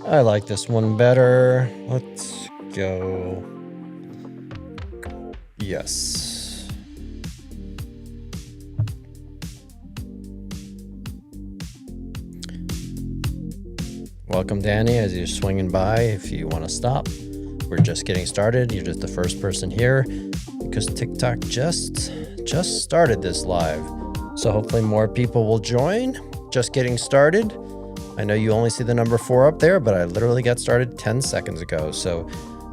I like this one better. Let's go. Yes. Welcome, Danny, as you're swinging by. If you want to stop, we're just getting started. You're just the first person here because TikTok just started this live. So hopefully more people will join. Just getting started. I know you only see the number 4 up there, but I literally got started 10 seconds ago. So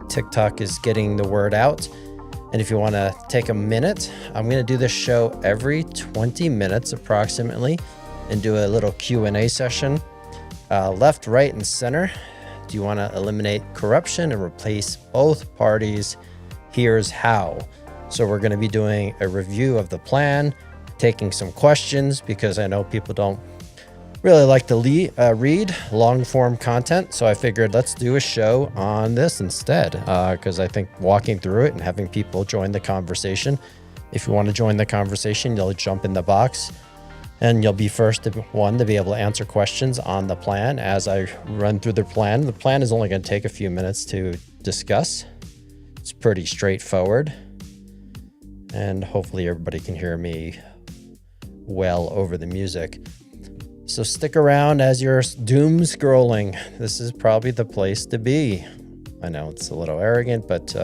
TikTok is getting the word out. And if you want to take a minute, I'm going to do this show every 20 minutes approximately and do a little Q&A session. Left, right, and center. Do you want to eliminate corruption and replace both parties? Here's how. So we're going to be doing a review of the plan, taking some questions because I know people don't really like to read long form content. So I figured let's do a show on this instead because I think walking through it and having people join the conversation. If you want to join the conversation, you'll jump in the box and you'll be first one to be able to answer questions on the plan as I run through the plan. The plan is only going to take a few minutes to discuss. It's pretty straightforward. And hopefully everybody can hear me well over the music. So stick around as you're doom scrolling. This is probably the place to be. I know it's a little arrogant, but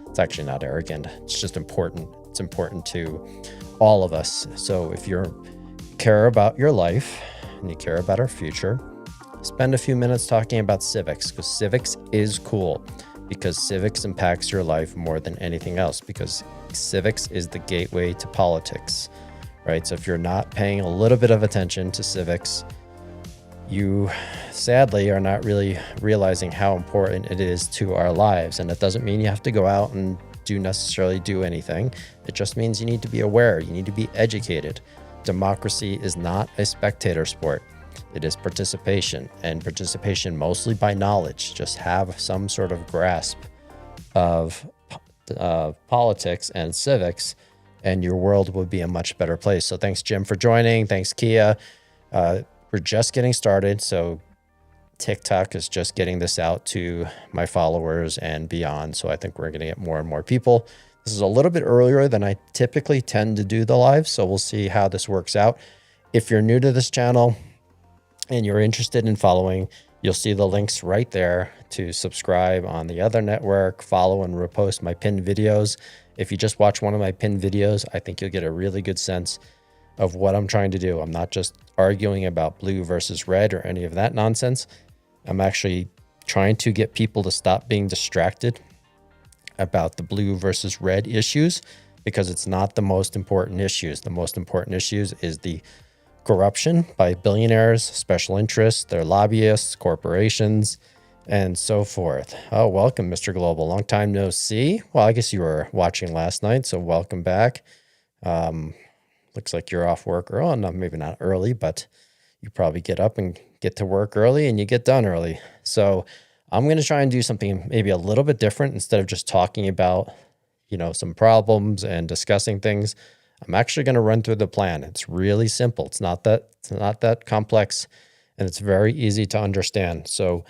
it's actually not arrogant. It's just important. It's important to all of us. So if you care about your life and you care about our future, spend a few minutes talking about civics because civics is cool because civics impacts your life more than anything else because civics is the gateway to politics. Right? So if you're not paying a little bit of attention to civics, you sadly are not really realizing how important it is to our lives. And it doesn't mean you have to go out and necessarily do anything. It just means you need to be aware. You need to be educated. Democracy is not a spectator sport. It is participation, and participation mostly by knowledge. Just have some sort of grasp of politics and civics, and your world will be a much better place. So thanks, Jim, for joining. Thanks, Kia. We're just getting started. So TikTok is just getting this out to my followers and beyond. So I think we're going to get more and more people. This is a little bit earlier than I typically tend to do the live. So we'll see how this works out. If you're new to this channel and you're interested in following, you'll see the links right there to subscribe on the other network, follow and repost my pinned videos. If you just watch one of my pinned videos, I think you'll get a really good sense of what I'm trying to do. I'm not just arguing about blue versus red or any of that nonsense. I'm actually trying to get people to stop being distracted about the blue versus red issues because it's not the most important issues. The most important issues is the corruption by billionaires, special interests, their lobbyists, corporations, and so forth. Oh, welcome, Mr. Global. Long time no see. Well, I guess you were watching last night, so welcome back. Looks like you're off work early. No, maybe not early, but you probably get up and get to work early and you get done early. So I'm going to try and do something maybe a little bit different instead of just talking about, some problems and discussing things. I'm actually going to run through the plan. It's really simple. It's not that complex, and it's very easy to understand. So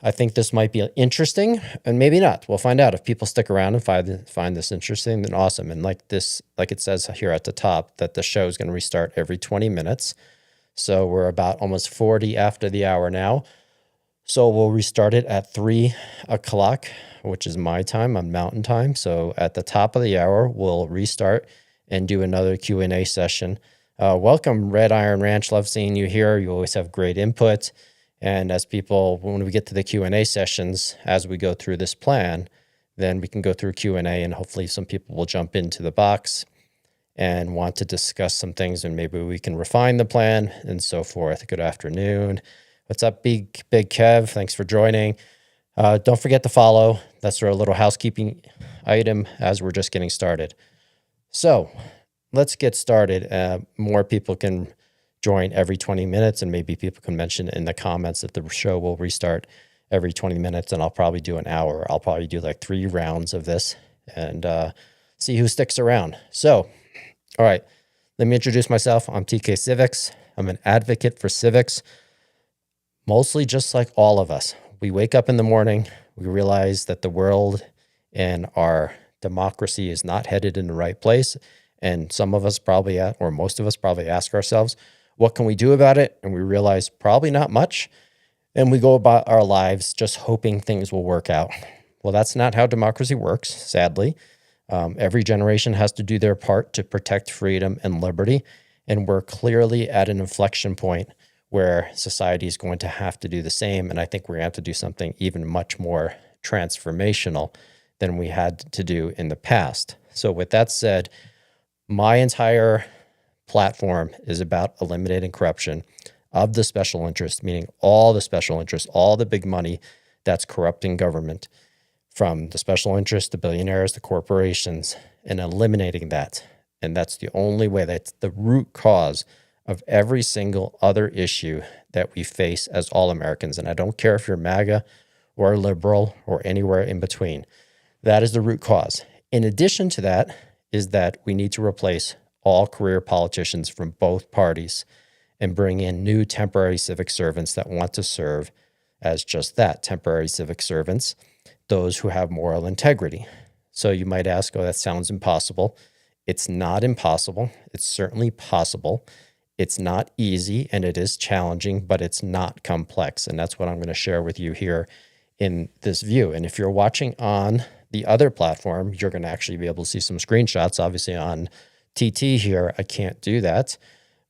I think this might be interesting, and maybe not. We'll find out. If people stick around and find this interesting, then awesome. And like it says here at the top, that the show is going to restart every 20 minutes. So we're about almost 40 after the hour now. So we'll restart it at 3 o'clock, which is my time on Mountain Time. So at the top of the hour, we'll restart and do another Q&A session. Welcome, Red Iron Ranch. Love seeing you here. You always have great input. And when we get to the Q&A sessions, as we go through this plan, then we can go through Q&A and hopefully some people will jump into the box and want to discuss some things, and maybe we can refine the plan and so forth. Good afternoon. What's up, Big Kev? Thanks for joining. Don't forget to follow. That's our little housekeeping item as we're just getting started. So let's get started. More people can join every 20 minutes, and maybe people can mention in the comments that the show will restart every 20 minutes, and I'll probably do an hour. I'll probably do like 3 rounds of this and see who sticks around. So, all right, Let me introduce myself. I'm TK Civics. I'm an advocate for civics, mostly just like all of us. We wake up in the morning, we realize that the world and our democracy is not headed in the right place. And some of us probably, or most of us probably ask ourselves, what can we do about it? And we realize probably not much. And we go about our lives just hoping things will work out. Well, that's not how democracy works, sadly. Every generation has to do their part to protect freedom and liberty. And we're clearly at an inflection point where society is going to have to do the same. And I think we're going to have to do something even much more transformational than we had to do in the past. So with that said, my entire platform is about eliminating corruption of the special interest, meaning all the special interests, all the big money that's corrupting government, from the special interests, the billionaires, the corporations, and eliminating that. And that's the only way. That's the root cause of every single other issue that we face as all Americans. And I don't care if you're MAGA or liberal or anywhere in between. That is the root cause. In addition to that is that we need to replace all career politicians from both parties and bring in new temporary civic servants that want to serve as just that, temporary civic servants, those who have moral integrity. So you might ask, oh, that sounds impossible. It's not impossible. It's certainly possible. It's not easy and it is challenging, but it's not complex. And that's what I'm going to share with you here in this view. And if you're watching on the other platform, you're going to actually be able to see some screenshots. Obviously on TT here, I can't do that,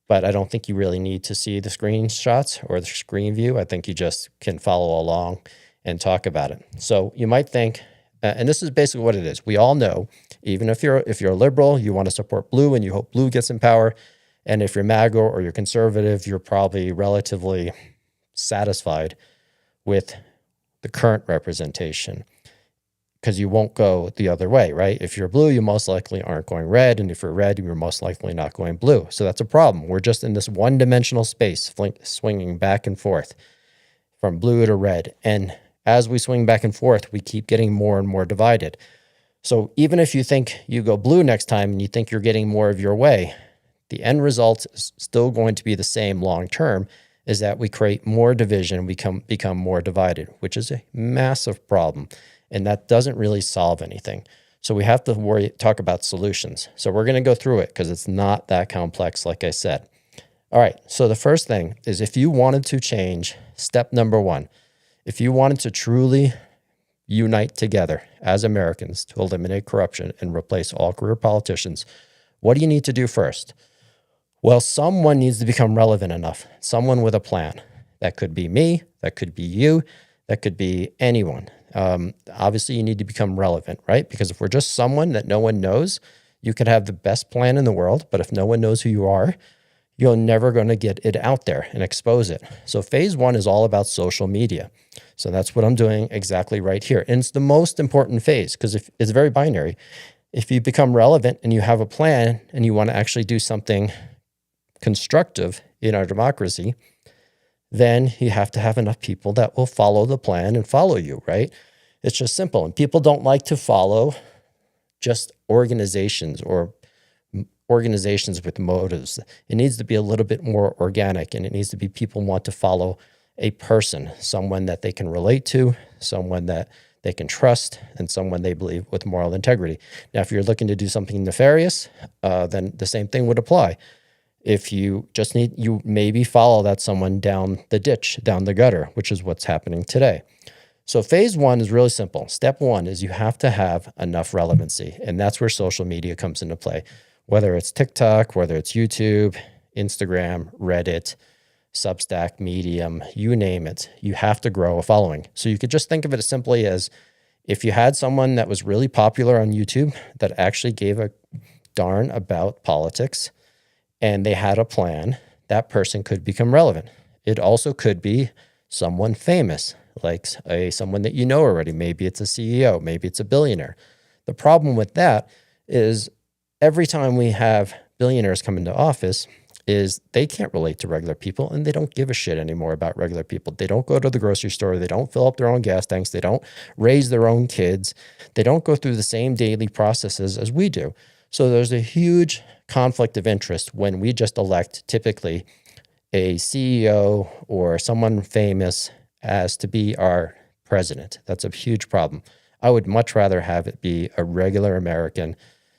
but I don't think you really need to see the screenshots or the screen view. I think you just can follow along and talk about it. So you might think, and this is basically what it is. We all know, even if you're a liberal, you want to support blue and you hope blue gets in power. And if you're MAGA or you're conservative, you're probably relatively satisfied with the current representation because you won't go the other way, right? If you're blue, you most likely aren't going red. And if you're red, you're most likely not going blue. So that's a problem. We're just in this one-dimensional space, swinging back and forth from blue to red. And as we swing back and forth, we keep getting more and more divided. So even if you think you go blue next time and you think you're getting more of your way, the end result is still going to be the same long term, is that we create more division, we become more divided, which is a massive problem. And that doesn't really solve anything. So we have to talk about solutions. So we're going to go through it because it's not that complex, like I said. All right. So the first thing is, if you wanted to change, step number one, if you wanted to truly unite together as Americans to eliminate corruption and replace all career politicians, what do you need to do first? Well, someone needs to become relevant enough, someone with a plan. That could be me, that could be you, that could be anyone. Obviously, you need to become relevant, right? Because if we're just someone that no one knows, you could have the best plan in the world, but if no one knows who you are, you're never going to get it out there and expose it. So phase one is all about social media. So that's what I'm doing exactly right here. And it's the most important phase because it's very binary. If you become relevant and you have a plan and you want to actually do something constructive in our democracy, then you have to have enough people that will follow the plan and follow you, right? It's just simple. And people don't like to follow just organizations or organizations with motives. It needs to be a little bit more organic, and it needs to be people want to follow a person, someone that they can relate to, someone that they can trust, and someone they believe with moral integrity. Now, if you're looking to do something nefarious, then the same thing would apply. If you just you maybe follow that someone down the ditch, down the gutter, which is what's happening today. So phase one is really simple. Step one is you have to have enough relevancy, and that's where social media comes into play. Whether it's TikTok, whether it's YouTube, Instagram, Reddit, Substack, Medium, you name it, you have to grow a following. So you could just think of it as simply as if you had someone that was really popular on YouTube that actually gave a darn about politics and they had a plan, that person could become relevant. It also could be someone famous, like someone that you know already. Maybe it's a CEO, maybe it's a billionaire. The problem with that is every time we have billionaires come into office is they can't relate to regular people and they don't give a shit anymore about regular people. They don't go to the grocery store. They don't fill up their own gas tanks. They don't raise their own kids. They don't go through the same daily processes as we do. So there's a huge conflict of interest when we just elect typically a CEO or someone famous as to be our president. That's a huge problem. I would much rather have it be a regular American,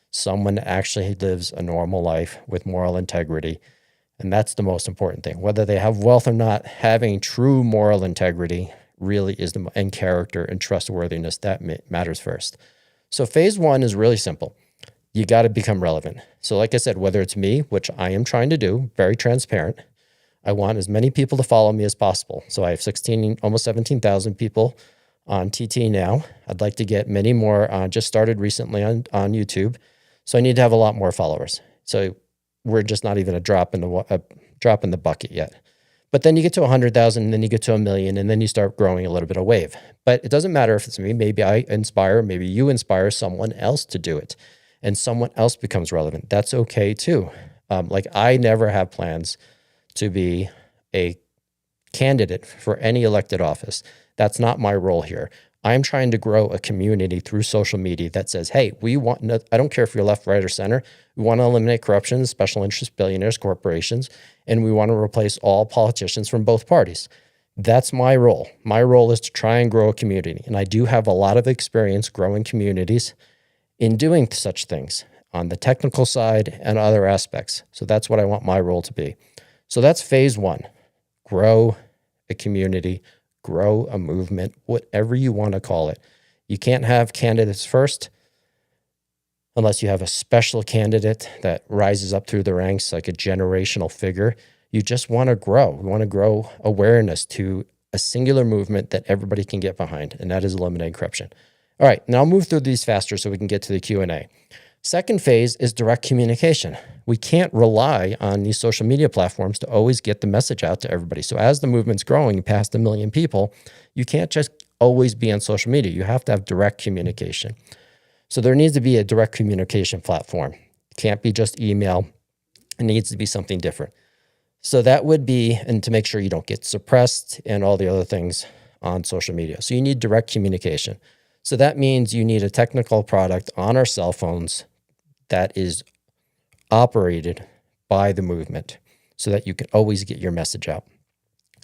someone that actually lives a normal life with moral integrity. And that's the most important thing. Whether they have wealth or not, having true moral integrity really is and character and trustworthiness, that matters first. So phase one is really simple. You got to become relevant. So like I said, whether it's me, which I am trying to do, very transparent, I want as many people to follow me as possible. So I have almost 17,000 people on TT now. I'd like to get many more. Just started recently on YouTube. So I need to have a lot more followers. So we're just not even a drop in the bucket yet. But then you get to 100,000, and then you get to 1 million, and then you start growing a little bit of wave. But it doesn't matter if it's me. Maybe I inspire, maybe you inspire someone else to do it, and someone else becomes relevant. That's okay too. Like I never have plans to be a candidate for any elected office. That's not my role here. I'm trying to grow a community through social media that says, hey, I don't care if you're left, right, or center. We want to eliminate corruption, special interest, billionaires, corporations, and we want to replace all politicians from both parties. That's my role. My role is to try and grow a community. And I do have a lot of experience growing communities in doing such things on the technical side and other aspects. So that's what I want my role to be. So that's phase one. Grow a community, grow a movement, whatever you want to call it. You can't have candidates first unless you have a special candidate that rises up through the ranks like a generational figure. You just want to grow. We want to grow awareness to a singular movement that everybody can get behind, and that is eliminating corruption. All right, now I'll move through these faster so we can get to the Q&A. Second phase is direct communication. We can't rely on these social media platforms to always get the message out to everybody. So as the movement's growing past 1 million people, you can't just always be on social media. You have to have direct communication. So there needs to be a direct communication platform. It can't be just email. It needs to be something different. So that would be, and to make sure you don't get suppressed and all the other things on social media. So you need direct communication. So that means you need a technical product on our cell phones that is operated by the movement so that you can always get your message out.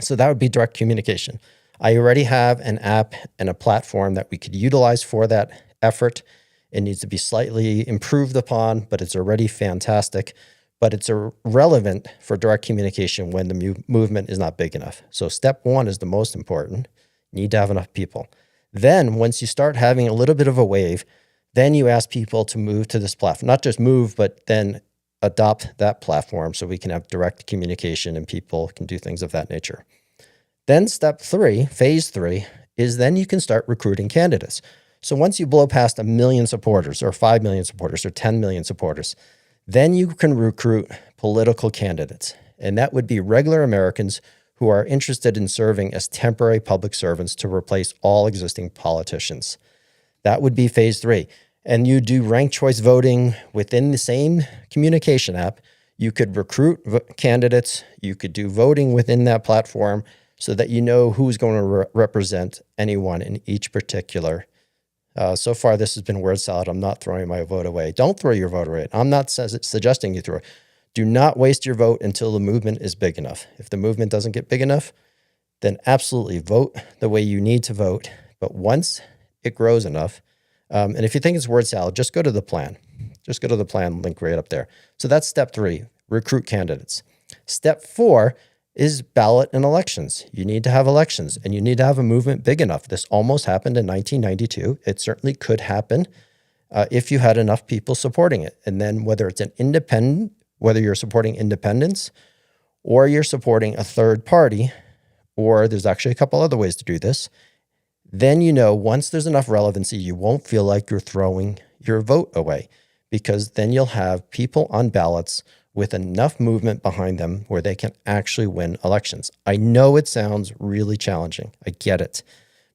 So that would be direct communication. I already have an app and a platform that we could utilize for that effort. It needs to be slightly improved upon, but it's already fantastic. But it's relevant for direct communication when the movement is not big enough. So step one is the most important. You need to have enough people. Then once you start having a little bit of a wave, then you ask people to move to this platform. Not just move, but then adopt that platform so we can have direct communication and people can do things of that nature. Then step three, phase three, is then you can start recruiting candidates. So once you blow past 1 million supporters or 5 million supporters or 10 million supporters, then you can recruit political candidates. And that would be regular Americans who are interested in serving as temporary public servants to replace all existing politicians. That would be phase three. And you do ranked choice voting within the same communication app. You could recruit candidates. You could do voting within that platform so that you know who's going to represent anyone in each particular. So far, this has been word salad. I'm not throwing my vote away. Don't throw your vote away. I'm not suggesting you throw it. Do not waste your vote until the movement is big enough. If the movement doesn't get big enough, then absolutely vote the way you need to vote. But once it grows enough, and if you think it's word salad, just go to the plan. Just go to the plan link right up there. So that's step three, recruit candidates. Step four is ballot and elections. You need to have elections and you need to have a movement big enough. This almost happened in 1992. It certainly could happen if you had enough people supporting it. And then whether it's an independent, whether you're supporting independents or you're supporting a third party, or there's actually a couple other ways to do this, then you know once there's enough relevancy, you won't feel like you're throwing your vote away because then you'll have people on ballots with enough movement behind them where they can actually win elections. I know it sounds really challenging. I get it.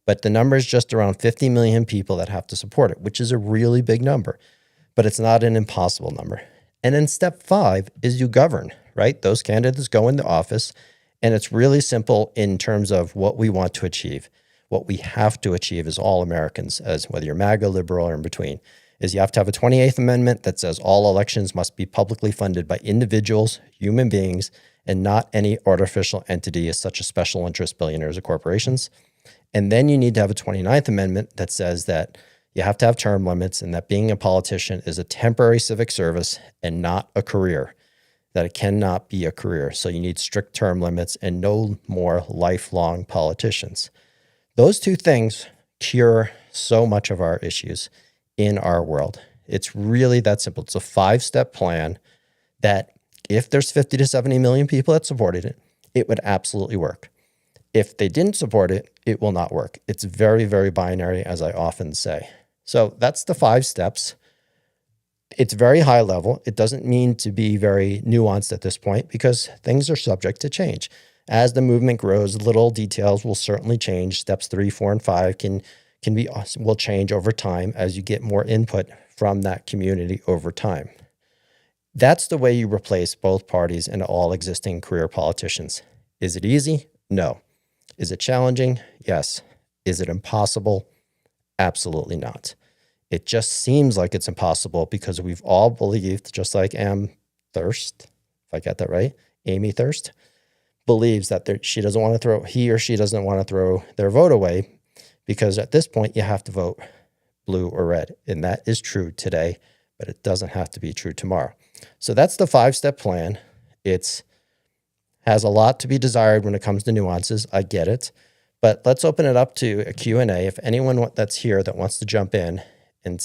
But the number is just around 50 million people that have to support it, which is a really big number, but it's not an impossible number. And then step five is you govern, right? Those candidates go into office, and it's really simple in terms of what we want to achieve. What we have to achieve as all Americans, as whether you're MAGA, liberal, or in between, is you have to have a 28th Amendment that says all elections must be publicly funded by individuals, human beings, and not any artificial entity such as special interest billionaires or corporations. And then you need to have a 29th Amendment that says that you have to have term limits and that being a politician is a temporary civic service and not a career, that it cannot be a career. So you need strict term limits and no more lifelong politicians. Those two things cure so much of our issues in our world. It's really that simple. It's a 5-step plan that if there's 50 to 70 million people that supported it, it would absolutely work. If they didn't support it, it will not work. It's very, very binary, as I often say. So that's the 5 steps. It's very high level. It doesn't mean to be very nuanced at this point because things are subject to change. As the movement grows, little details will certainly change. Steps 3, 4, and 5 will change over time as you get more input from that community over time. That's the way you replace both parties and all existing career politicians. Is it easy? No. Is it challenging? Yes. Is it impossible? Absolutely not. It just seems like it's impossible because we've all believed, just like Amy Thirst, believes that he or she doesn't want to throw their vote away because at this point you have to vote blue or red. And that is true today, but it doesn't have to be true tomorrow. So that's the 5-step plan. It has a lot to be desired when it comes to nuances. I get it. But let's open it up to a Q&A. If anyone that's here that wants to jump in and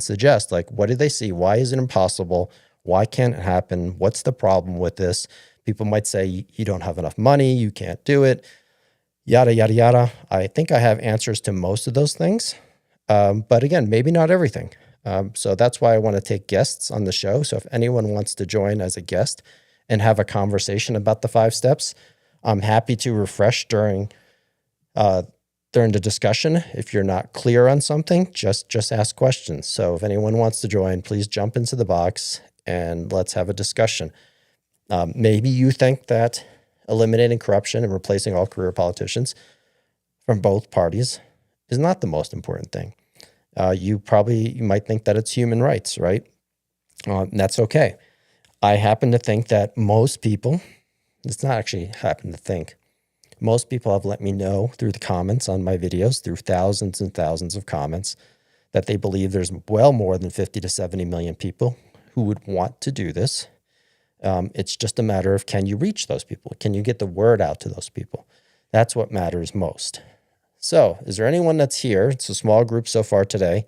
suggest, like, what do they see? Why is it impossible? Why can't it happen? What's the problem with this? People might say, you don't have enough money, you can't do it, yada, yada, yada. I think I have answers to most of those things. But again, maybe not everything. So that's why I want to take guests on the show. So if anyone wants to join as a guest and have a conversation about the 5 steps, I'm happy to refresh during the discussion. If you're not clear on something, just ask questions. So if anyone wants to join, please jump into the box and let's have a discussion. Maybe you think that eliminating corruption and replacing all career politicians from both parties is not the most important thing. You might think that it's human rights, right? That's okay. I happen to think that most people, it's not actually happen to think, most people have let me know through the comments on my videos, through thousands and thousands of comments, that they believe there's well more than 50 to 70 million people who would want to do this. It's just a matter of, can you reach those people? Can you get the word out to those people? That's what matters most. So is there anyone that's here, it's a small group so far today,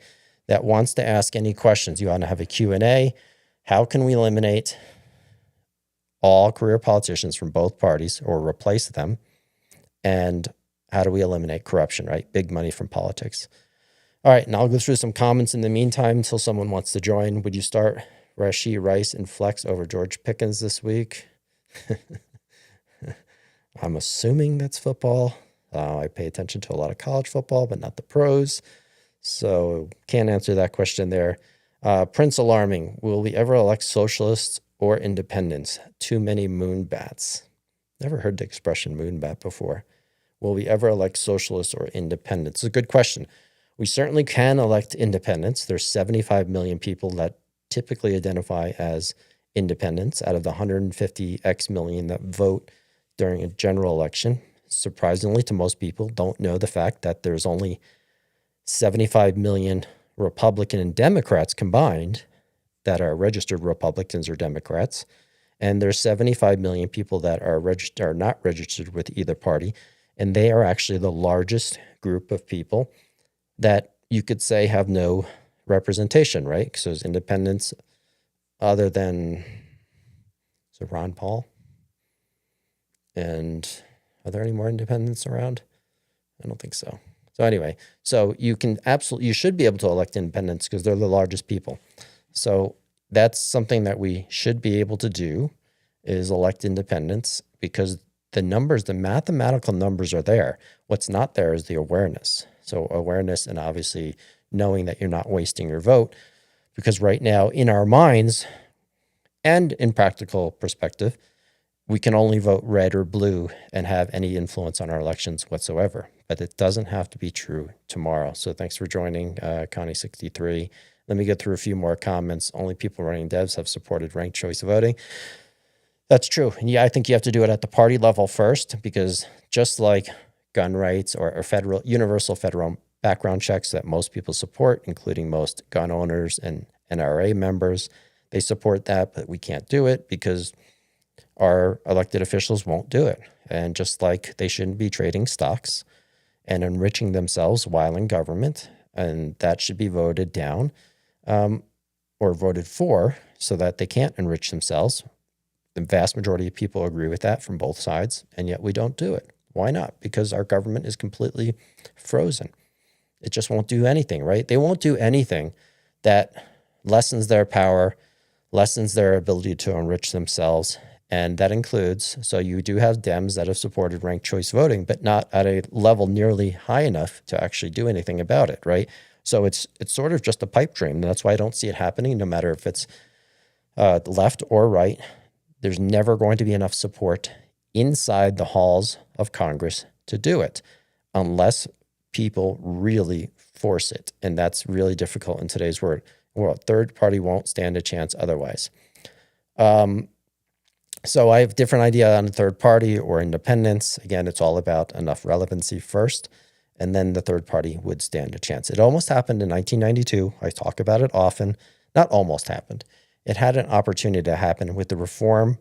that wants to ask any questions? You want to have a Q&A. How can we eliminate all career politicians from both parties or replace them? And how do we eliminate corruption, right? Big money from politics. All right, and I'll go through some comments in the meantime until someone wants to join. Would you start Rashee Rice and flex over George Pickens this week? I'm assuming that's football. I pay attention to a lot of college football, but not the pros. So can't answer that question there. Prince Alarming, will we ever elect socialists or independents? Too many moonbats. Never heard the expression moonbat before. Will we ever elect socialists or independents? It's a good question. We certainly can elect independents. There's 75 million people that typically identify as independents out of the 150x million that vote during a general election. Surprisingly to most people, don't know the fact that there's only 75 million Republican and Democrats combined that are registered Republicans or Democrats. And there's 75 million people that are not registered with either party. And they are actually the largest group of people that you could say have no representation, right? Because there's independents other than Ron Paul. And are there any more independents around? I don't think so. So anyway, so you should be able to elect independents because they're the largest people. So that's something that we should be able to do, is elect independents, because the mathematical numbers are there. What's not there is the awareness. So awareness and obviously knowing that you're not wasting your vote, because right now in our minds and in practical perspective, we can only vote red or blue and have any influence on our elections whatsoever. But it doesn't have to be true tomorrow. So thanks for joining, Connie63. Let me get through a few more comments. Only people running devs have supported ranked choice voting. That's true. And yeah, I think you have to do it at the party level first, because just like gun rights or federal universal federal background checks that most people support, including most gun owners and NRA members, they support that, but we can't do it because our elected officials won't do it. And just like they shouldn't be trading stocks and enriching themselves while in government, and that should be voted down or voted for so that they can't enrich themselves. The vast majority of people agree with that from both sides, and yet we don't do it. Why not? Because our government is completely frozen. It just won't do anything, right? They won't do anything that lessens their power, lessens their ability to enrich themselves. And that includes, so you do have Dems that have supported ranked choice voting, but not at a level nearly high enough to actually do anything about it, right? So it's sort of just a pipe dream. And that's why I don't see it happening, no matter if it's left or right. There's never going to be enough support inside the halls of Congress to do it unless people really force it. And that's really difficult in today's world. Third party won't stand a chance otherwise. So I have a different idea on a third party or independence. Again, it's all about enough relevancy first, and then the third party would stand a chance. It almost happened in 1992. I talk about it often. Not almost happened. It had an opportunity to happen with the Reform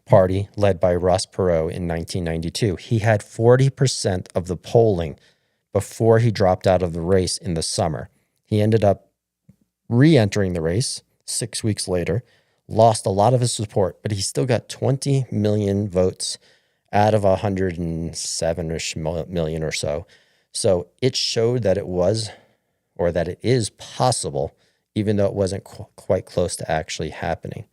Party led by Ross Perot in 1992. He had 40% of the polling before he dropped out of the race in the summer. He ended up re-entering the race 6 weeks later, lost a lot of his support, but he still got 20 million votes out of 107-ish million or so. So it showed that it was, or that it is possible, even though it wasn't quite close to actually happening.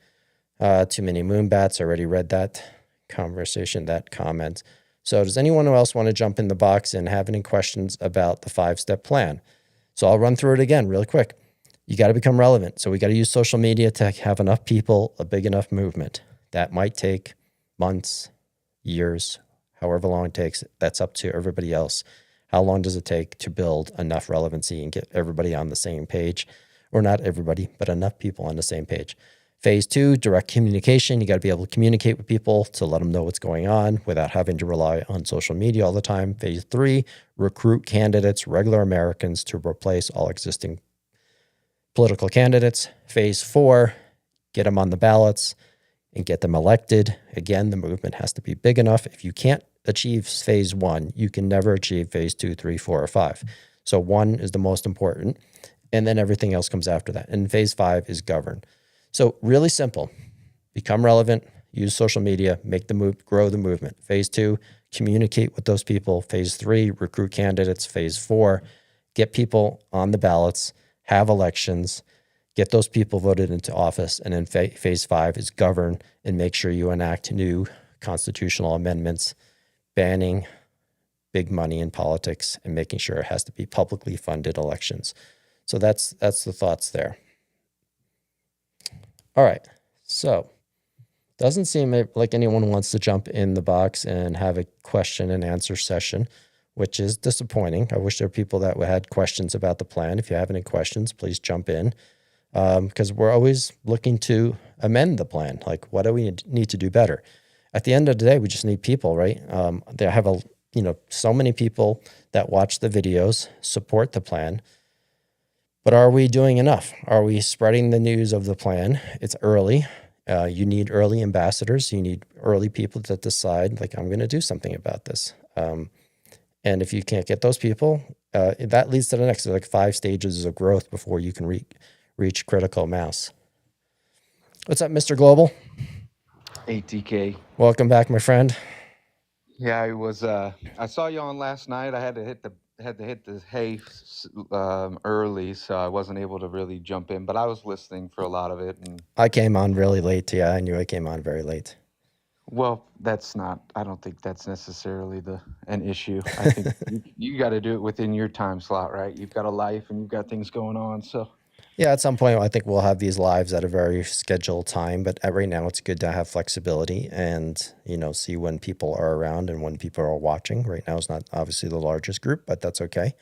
Too many moonbats. I already read that conversation, that comment. So does anyone else want to jump in the box and have any questions about the 5-step plan? So I'll run through it again really quick. You got to become relevant. So we got to use social media to have enough people, a big enough movement. That might take months, years, however long it takes. That's up to everybody else. How long does it take to build enough relevancy and get everybody on the same page? Or not everybody, but enough people on the same page. Phase 2, direct communication. You got to be able to communicate with people to let them know what's going on without having to rely on social media all the time. Phase 3, recruit candidates, regular Americans, to replace all existing political candidates. Phase 4, get them on the ballots and get them elected. Again, the movement has to be big enough. If you can't achieve phase 1, you can never achieve phase 2, 3, 4, or 5. So 1 is the most important, and then everything else comes after that. And phase 5 is govern. So really simple. Become relevant, use social media, make the move, grow the movement. Phase 2, communicate with those people. Phase 3, recruit candidates. Phase 4, get people on the ballots, have elections, get those people voted into office. And then phase 5 is govern and make sure you enact new constitutional amendments banning big money in politics and making sure it has to be publicly funded elections. So that's the thoughts there. All right. So doesn't seem like anyone wants to jump in the box and have a question and answer session, which is disappointing. I wish there were people that had questions about the plan. If you have any questions, please jump in, because we're always looking to amend the plan. Like, what do we need to do better? At the end of the day, we just need people, right? They have so many people that watch the videos, support the plan, but are we doing enough? Are we spreading the news of the plan? It's early. You need early ambassadors. You need early people that decide, like, I'm going to do something about this. And if you can't get those people, that leads to the next, 5 stages of growth before you can reach critical mass. What's up, Mr. Global? ATK. Welcome back, my friend. Yeah, I was. I saw you on last night. I had to hit the hay early, so I wasn't able to really jump in. But I was listening for a lot of it, and I came on really late. Yeah, I knew I came on very late. Well, that's not. I don't think that's necessarily an issue. I think you got to do it within your time slot, right? You've got a life and you've got things going on, so. Yeah, at some point, I think we'll have these lives at a very scheduled time, but right now it's good to have flexibility and, see when people are around and when people are watching. Right now is not obviously the largest group, but that's okay.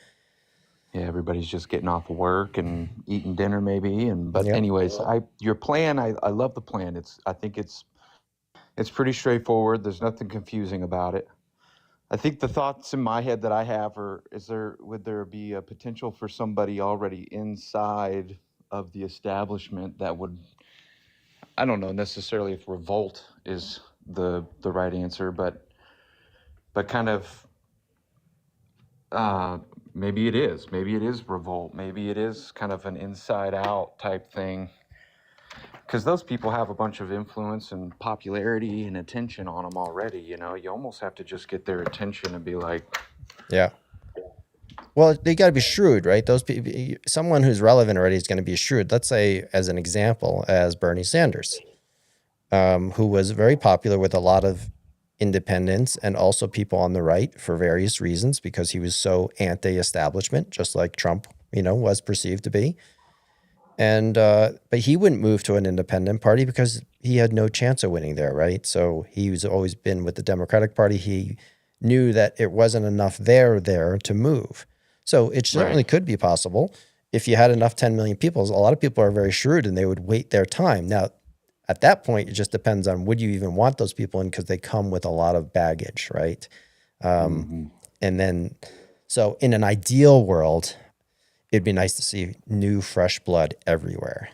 Yeah, everybody's just getting off of work and eating dinner maybe. But Yep. anyways, your plan, I love the plan. I think it's pretty straightforward. There's nothing confusing about it. I think the thoughts in my head that I have are, would there be a potential for somebody already inside of the establishment that would, I don't know necessarily if revolt is the right answer, but kind of, uh, maybe it is. Maybe it is revolt. Maybe it is kind of an inside out type thing. Because those people have a bunch of influence and popularity and attention on them already. You almost have to just get their attention and be like, Yeah. Well, they got to be shrewd, right? Those people, someone who's relevant already is going to be shrewd. Let's say, as an example, as Bernie Sanders, who was very popular with a lot of independents and also people on the right for various reasons, because he was so anti-establishment, just like Trump, was perceived to be. And but he wouldn't move to an independent party because he had no chance of winning there, right? So he's always been with the Democratic Party. He knew that it wasn't enough there to move. So it certainly right, could be possible if you had enough 10 million people. A lot of people are very shrewd and they would wait their time. Now, at that point, it just depends on would you even want those people in, because they come with a lot of baggage, right? hmm And then, so in an ideal world, it'd be nice to see new, fresh blood everywhere,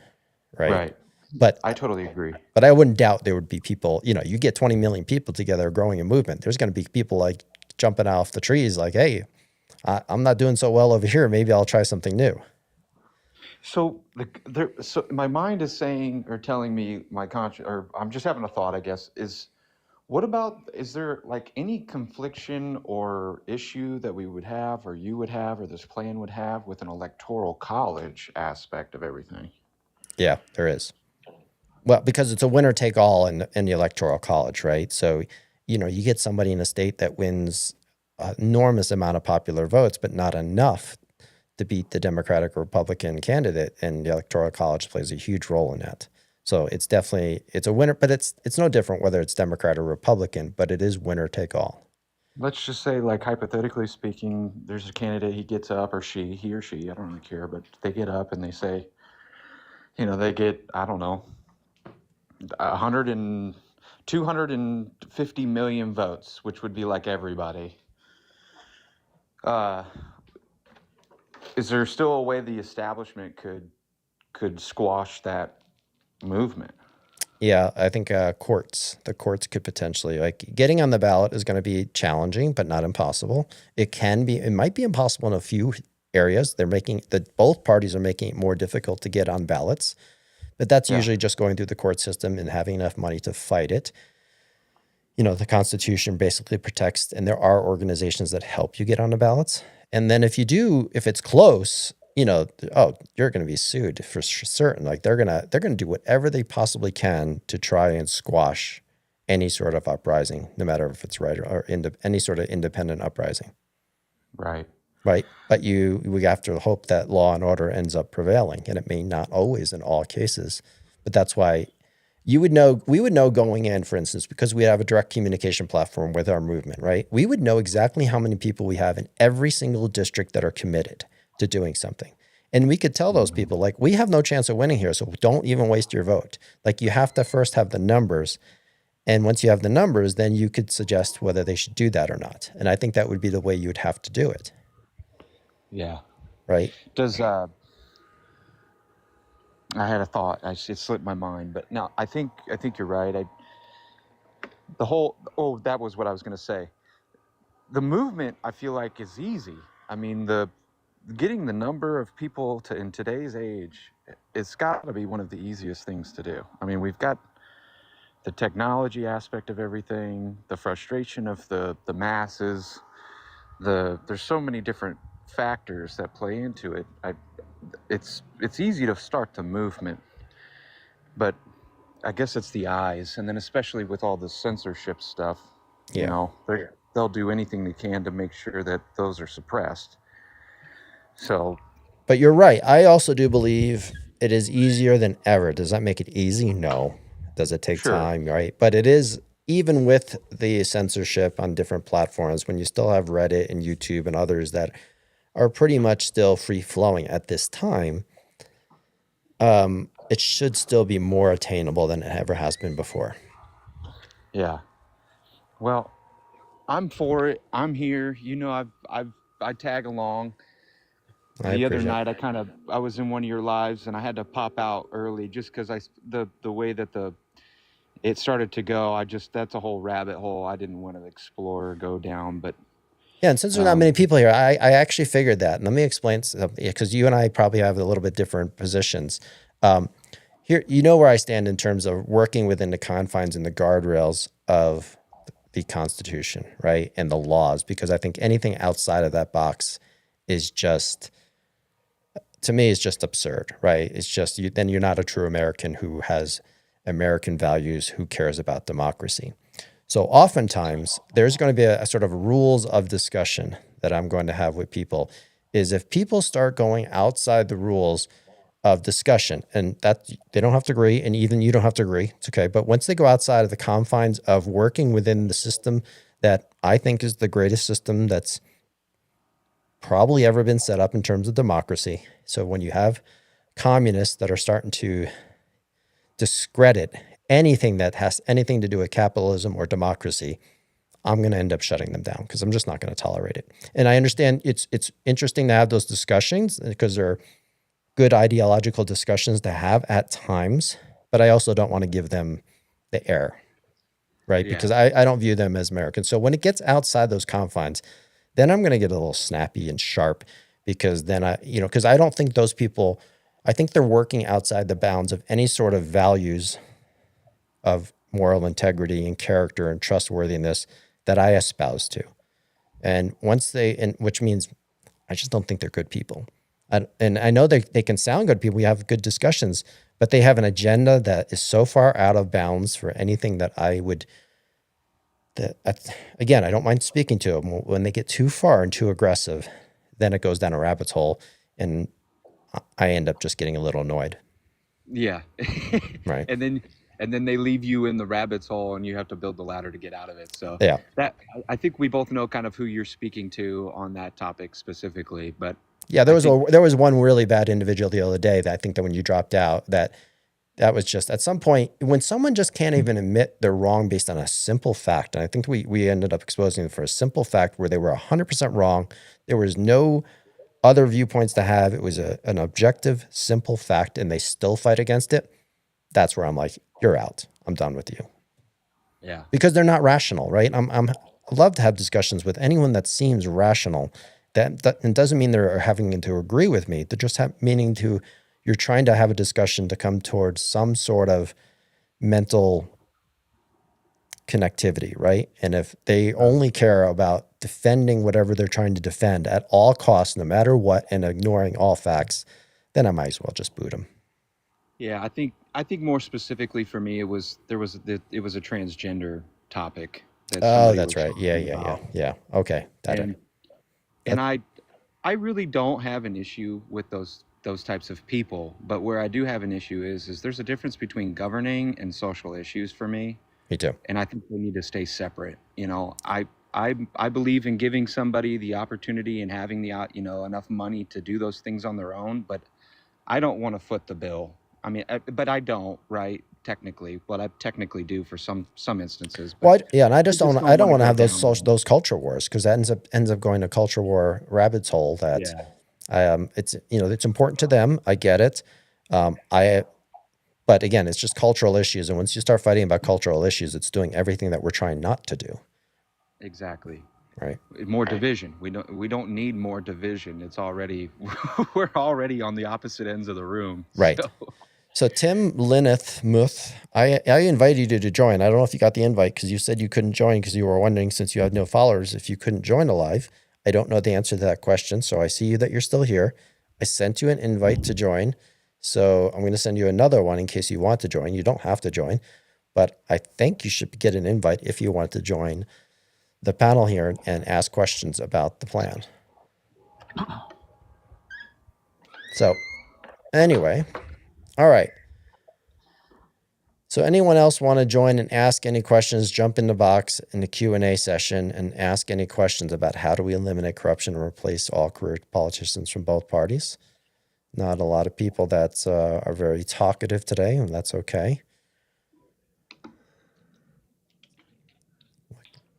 right? right. But I totally agree. but I wouldn't doubt there would be people. You get 20 million people together growing a movement. There's going to be people like jumping off the trees, like, "Hey, I'm not doing so well over here. Maybe I'll try something new." So my mind is saying or telling me my conscience, or I'm just having a thought, I guess, is what about, is there like any confliction or issue that we would have, or you would have, or this plan would have with an electoral college aspect of everything? Yeah, there is. Well, because it's a winner take all in the electoral college, right? So, you get somebody in a state that wins an enormous amount of popular votes, but not enough to beat the Democratic or Republican candidate, and the electoral college plays a huge role in that. So it's a winner, but it's no different whether it's Democrat or Republican, but it is winner take all. Let's just say, like, hypothetically speaking, there's a candidate, he gets up, or he or she, I don't really care, but they get up and they say, they get, I don't know, 100 and 250 million votes, which would be like everybody. Uh, is there still a way the establishment could squash that movement? Yeah, I think the courts could potentially, like, getting on the ballot is going to be challenging, but not impossible. It might be impossible in a few areas. Both parties are making it more difficult to get on ballots, but that's Yeah, usually just going through the court system and having enough money to fight it. The Constitution basically protects, and there are organizations that help you get on the ballots. And then if it's close, you're going to be sued for certain. Like they're gonna do whatever they possibly can to try and squash any sort of uprising, no matter if it's right or any sort of independent uprising, right. right? But we have to hope that law and order ends up prevailing, and it may not always in all cases. But that's why we would know going in, for instance, because we have a direct communication platform with our movement, right? We would know exactly how many people we have in every single district that are committed to doing something. And we could tell those Mhm. people, like, we have no chance of winning here, so don't even waste your vote. Like, you have to first have the numbers. And once you have the numbers, then you could suggest whether they should do that or not. And I think that would be the way you would have to do it, Yeah. right? Does I had a thought. It slipped my mind, but no, I think you're right. That was what I was going to say. The movement, I feel like, is easy. I mean, the getting the number of people to in today's age, it's got to be one of the easiest things to do. I mean, we've got the technology aspect of everything, the frustration of the masses, there's so many different factors that play into it. It's easy to start the movement, but I guess it's the eyes, and then especially with all the censorship stuff, Yeah. they'll do anything they can to make sure that those are suppressed. So But you're right. I also do believe it is easier than ever. Does that make it easy? No. Does it take sure, time? Right. But it is, even with the censorship on different platforms, when you still have Reddit and YouTube and others that are pretty much still free flowing at this time, it should still be more attainable than it ever has been before. Yeah. Well, I'm for it. I'm here. I tag along. I The other appreciate it. night, I was in one of your lives and I had to pop out early just because the way that it started to go. That's a whole rabbit hole I didn't want to explore or go down. But Yeah, and since there's not many people here, I actually figured that. And let me explain something, because you and I probably have a little bit different positions. Here, you know where I stand in terms of working within the confines and the guardrails of the Constitution, right, and the laws, because I think anything outside of that box is just, to me, is just absurd, right? It's just, then you're not a true American who has American values, who cares about democracy. So oftentimes there's going to be a sort of rules of discussion that I'm going to have with people, is if people start going outside the rules of discussion, and that they don't have to agree, and even you don't have to agree, it's okay. But once they go outside of the confines of working within the system that I think is the greatest system that's probably ever been set up in terms of democracy. So when you have communists that are starting to discredit anything that has anything to do with capitalism or democracy, I'm going to end up shutting them down, because I'm just not going to tolerate it. And I understand it's interesting to have those discussions, because they're good ideological discussions to have at times, but I also don't want to give them the air, right? Yeah. Because I don't view them as Americans. So when it gets outside those confines, then I'm going to get a little snappy and sharp, because then because I don't think those people, I think they're working outside the bounds of any sort of values of moral integrity and character and trustworthiness that I espouse to. And which means I just don't think they're good people. And I know they can sound good people. We have good discussions, but they have an agenda that is so far out of bounds for anything that again, I don't mind speaking to them. When they get too far and too aggressive, then it goes down a rabbit hole, and I end up just getting a little annoyed. Yeah. Right. And then they leave you in the rabbit's hole and you have to build the ladder to get out of it. So Yeah. I think we both know kind of who you're speaking to on that topic specifically, but yeah, there was one really bad individual the other day that I think that when you dropped out, that was just at some point when someone just can't even admit they're wrong based on a simple fact. And I think we ended up exposing them for a simple fact where they were 100% wrong. There was no other viewpoints to have. It was an objective, simple fact, and they still fight against it. That's where I'm like, you're out. I'm done with you. Yeah. Because they're not rational, right? I love to have discussions with anyone that seems rational. That it doesn't mean they're having to agree with me. They're just meaning to, you're trying to have a discussion to come towards some sort of mental connectivity, right? And if they only care about defending whatever they're trying to defend at all costs, no matter what, and ignoring all facts, then I might as well just boot them. Yeah, I think more specifically for me, it was a transgender topic. Oh, that's right. Yeah. Okay. And I really don't have an issue with those types of people, but where I do have an issue is there's a difference between governing and social issues for me. Me too. And I think they need to stay separate. I believe in giving somebody the opportunity and having the enough money to do those things on their own, but I don't want to foot the bill. I mean, but I don't, right? Technically, well, I technically do for some instances. But and I just don't. I don't want to have those culture wars, because that ends up going to culture war rabbit's hole. That it's important to them. I get it. But again, it's just cultural issues, and once you start fighting about cultural issues, it's doing everything that we're trying not to do. Exactly. Right. More division. We don't need more division. It's already we're already on the opposite ends of the room. Right. So Tim Lineth Muth, I invited you to join. I don't know if you got the invite, because you said you couldn't join because you were wondering, since you had no followers, if you couldn't join a live. I don't know the answer to that question, so I see you that you're still here. I sent you an invite to join, so I'm going to send you another one in case you want to join. You don't have to join, but I think you should get an invite if you want to join the panel here and ask questions about the plan. So anyway, all right. So anyone else want to join and ask any questions, jump in the box in the Q&A session and ask any questions about how do we eliminate corruption and replace all career politicians from both parties. Not a lot of people that are very talkative today, and that's okay.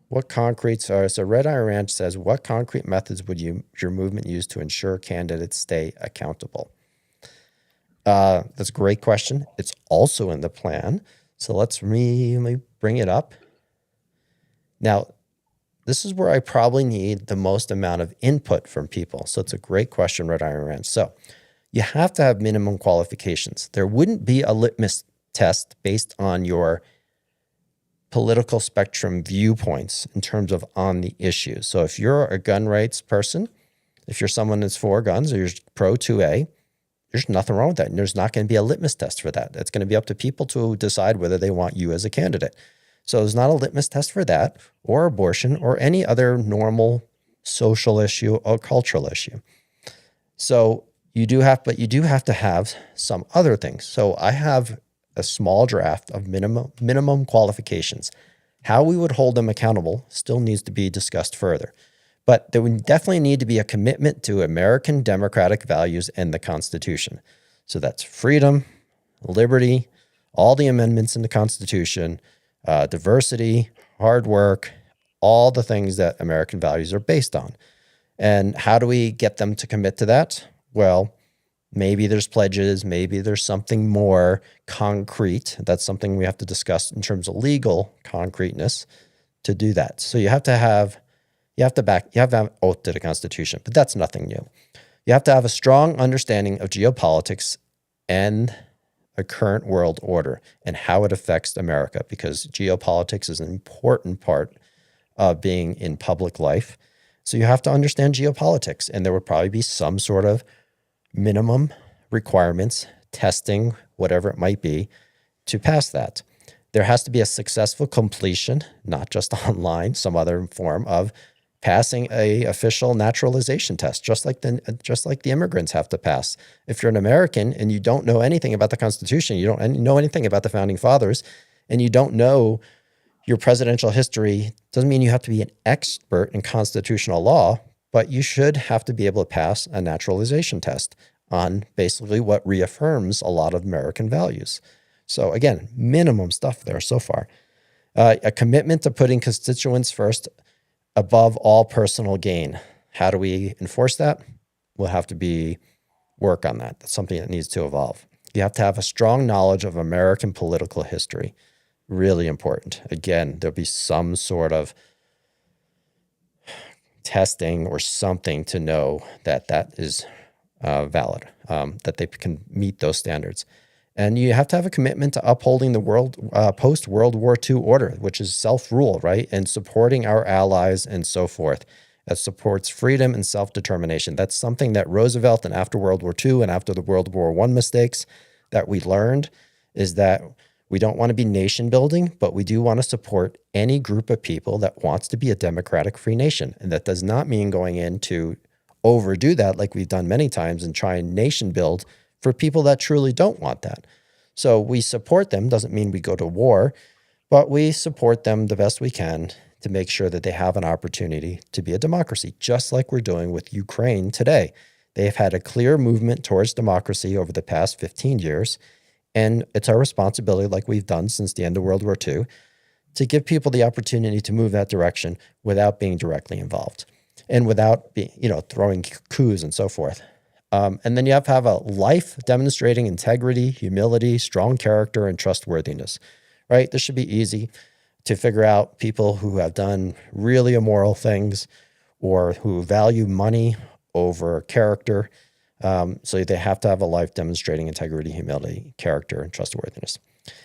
What concrete, so Red Iron Ranch says, what concrete methods would your movement use to ensure candidates stay accountable? That's a great question. It's also in the plan. So let me bring it up. Now, this is where I probably need the most amount of input from people. So it's a great question, Red Iron Ranch. So you have to have minimum qualifications. There wouldn't be a litmus test based on your political spectrum viewpoints in terms of on the issue. So if you're a gun rights person, if you're someone that's for guns or you're pro 2A, there's nothing wrong with that. And there's not going to be a litmus test for that. It's going to be up to people to decide whether they want you as a candidate. So there's not a litmus test for that or abortion or any other normal social issue or cultural issue. So you do have to have some other things. So I have a small draft of minimum qualifications. How we would hold them accountable still needs to be discussed further. But there would definitely need to be a commitment to American democratic values and the Constitution. So that's freedom, liberty, all the amendments in the Constitution, diversity, hard work, all the things that American values are based on. And how do we get them to commit to that? Well, maybe there's pledges, maybe there's something more concrete. That's something we have to discuss in terms of legal concreteness to do that. So you have to have an oath to the Constitution, but that's nothing new. You have to have a strong understanding of geopolitics and a current world order and how it affects America, because geopolitics is an important part of being in public life. So you have to understand geopolitics, and there would probably be some sort of minimum requirements, testing, whatever it might be, to pass that. There has to be a successful completion, not just online, some other form of passing a official naturalization test, just like the immigrants have to pass. If you're an American and you don't know anything about the Constitution, you don't know anything about the Founding Fathers, and you don't know your presidential history, doesn't mean you have to be an expert in constitutional law, but you should have to be able to pass a naturalization test on basically what reaffirms a lot of American values. So again, minimum stuff there so far. A commitment to putting constituents first above all personal gain. How do we enforce that? We'll have to work on that. That's something that needs to evolve. You have to have a strong knowledge of American political history. Really important. Again, there'll be some sort of testing or something to know that is valid, that they can meet those standards. And you have to have a commitment to upholding the post-World War II order, which is self-rule, right? And supporting our allies and so forth. That supports freedom and self-determination. That's something that Roosevelt and after World War II and after the World War I mistakes that we learned is that we don't want to be nation building, but we do want to support any group of people that wants to be a democratic free nation. And that does not mean going in to overdo that like we've done many times and try and nation build for people that truly don't want that. So we support them, doesn't mean we go to war, but we support them the best we can to make sure that they have an opportunity to be a democracy, just like we're doing with Ukraine today. They've had a clear movement towards democracy over the past 15 years, and it's our responsibility, like we've done since the end of World War II, to give people the opportunity to move that direction without being directly involved and without throwing coups and so forth. And then you have to have a life demonstrating integrity, humility, strong character, and trustworthiness, right? This should be easy to figure out people who have done really immoral things or who value money over character. So they have to have a life demonstrating integrity, humility, character, and trustworthiness.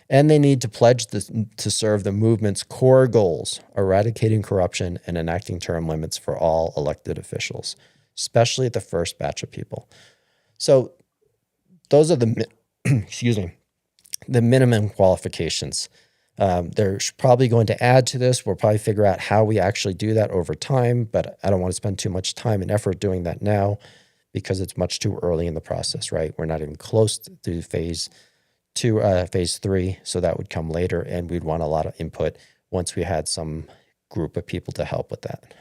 And they need to pledge to serve the movement's core goals, eradicating corruption and enacting term limits for all elected officials, especially the first batch of people. So those are the minimum qualifications. They're probably going to add to this. We'll probably figure out how we actually do that over time, but I don't want to spend too much time and effort doing that now because it's much too early in the process, right? We're not even close to phase to phase 3. So that would come later, and we'd want a lot of input once we had some group of people to help with that.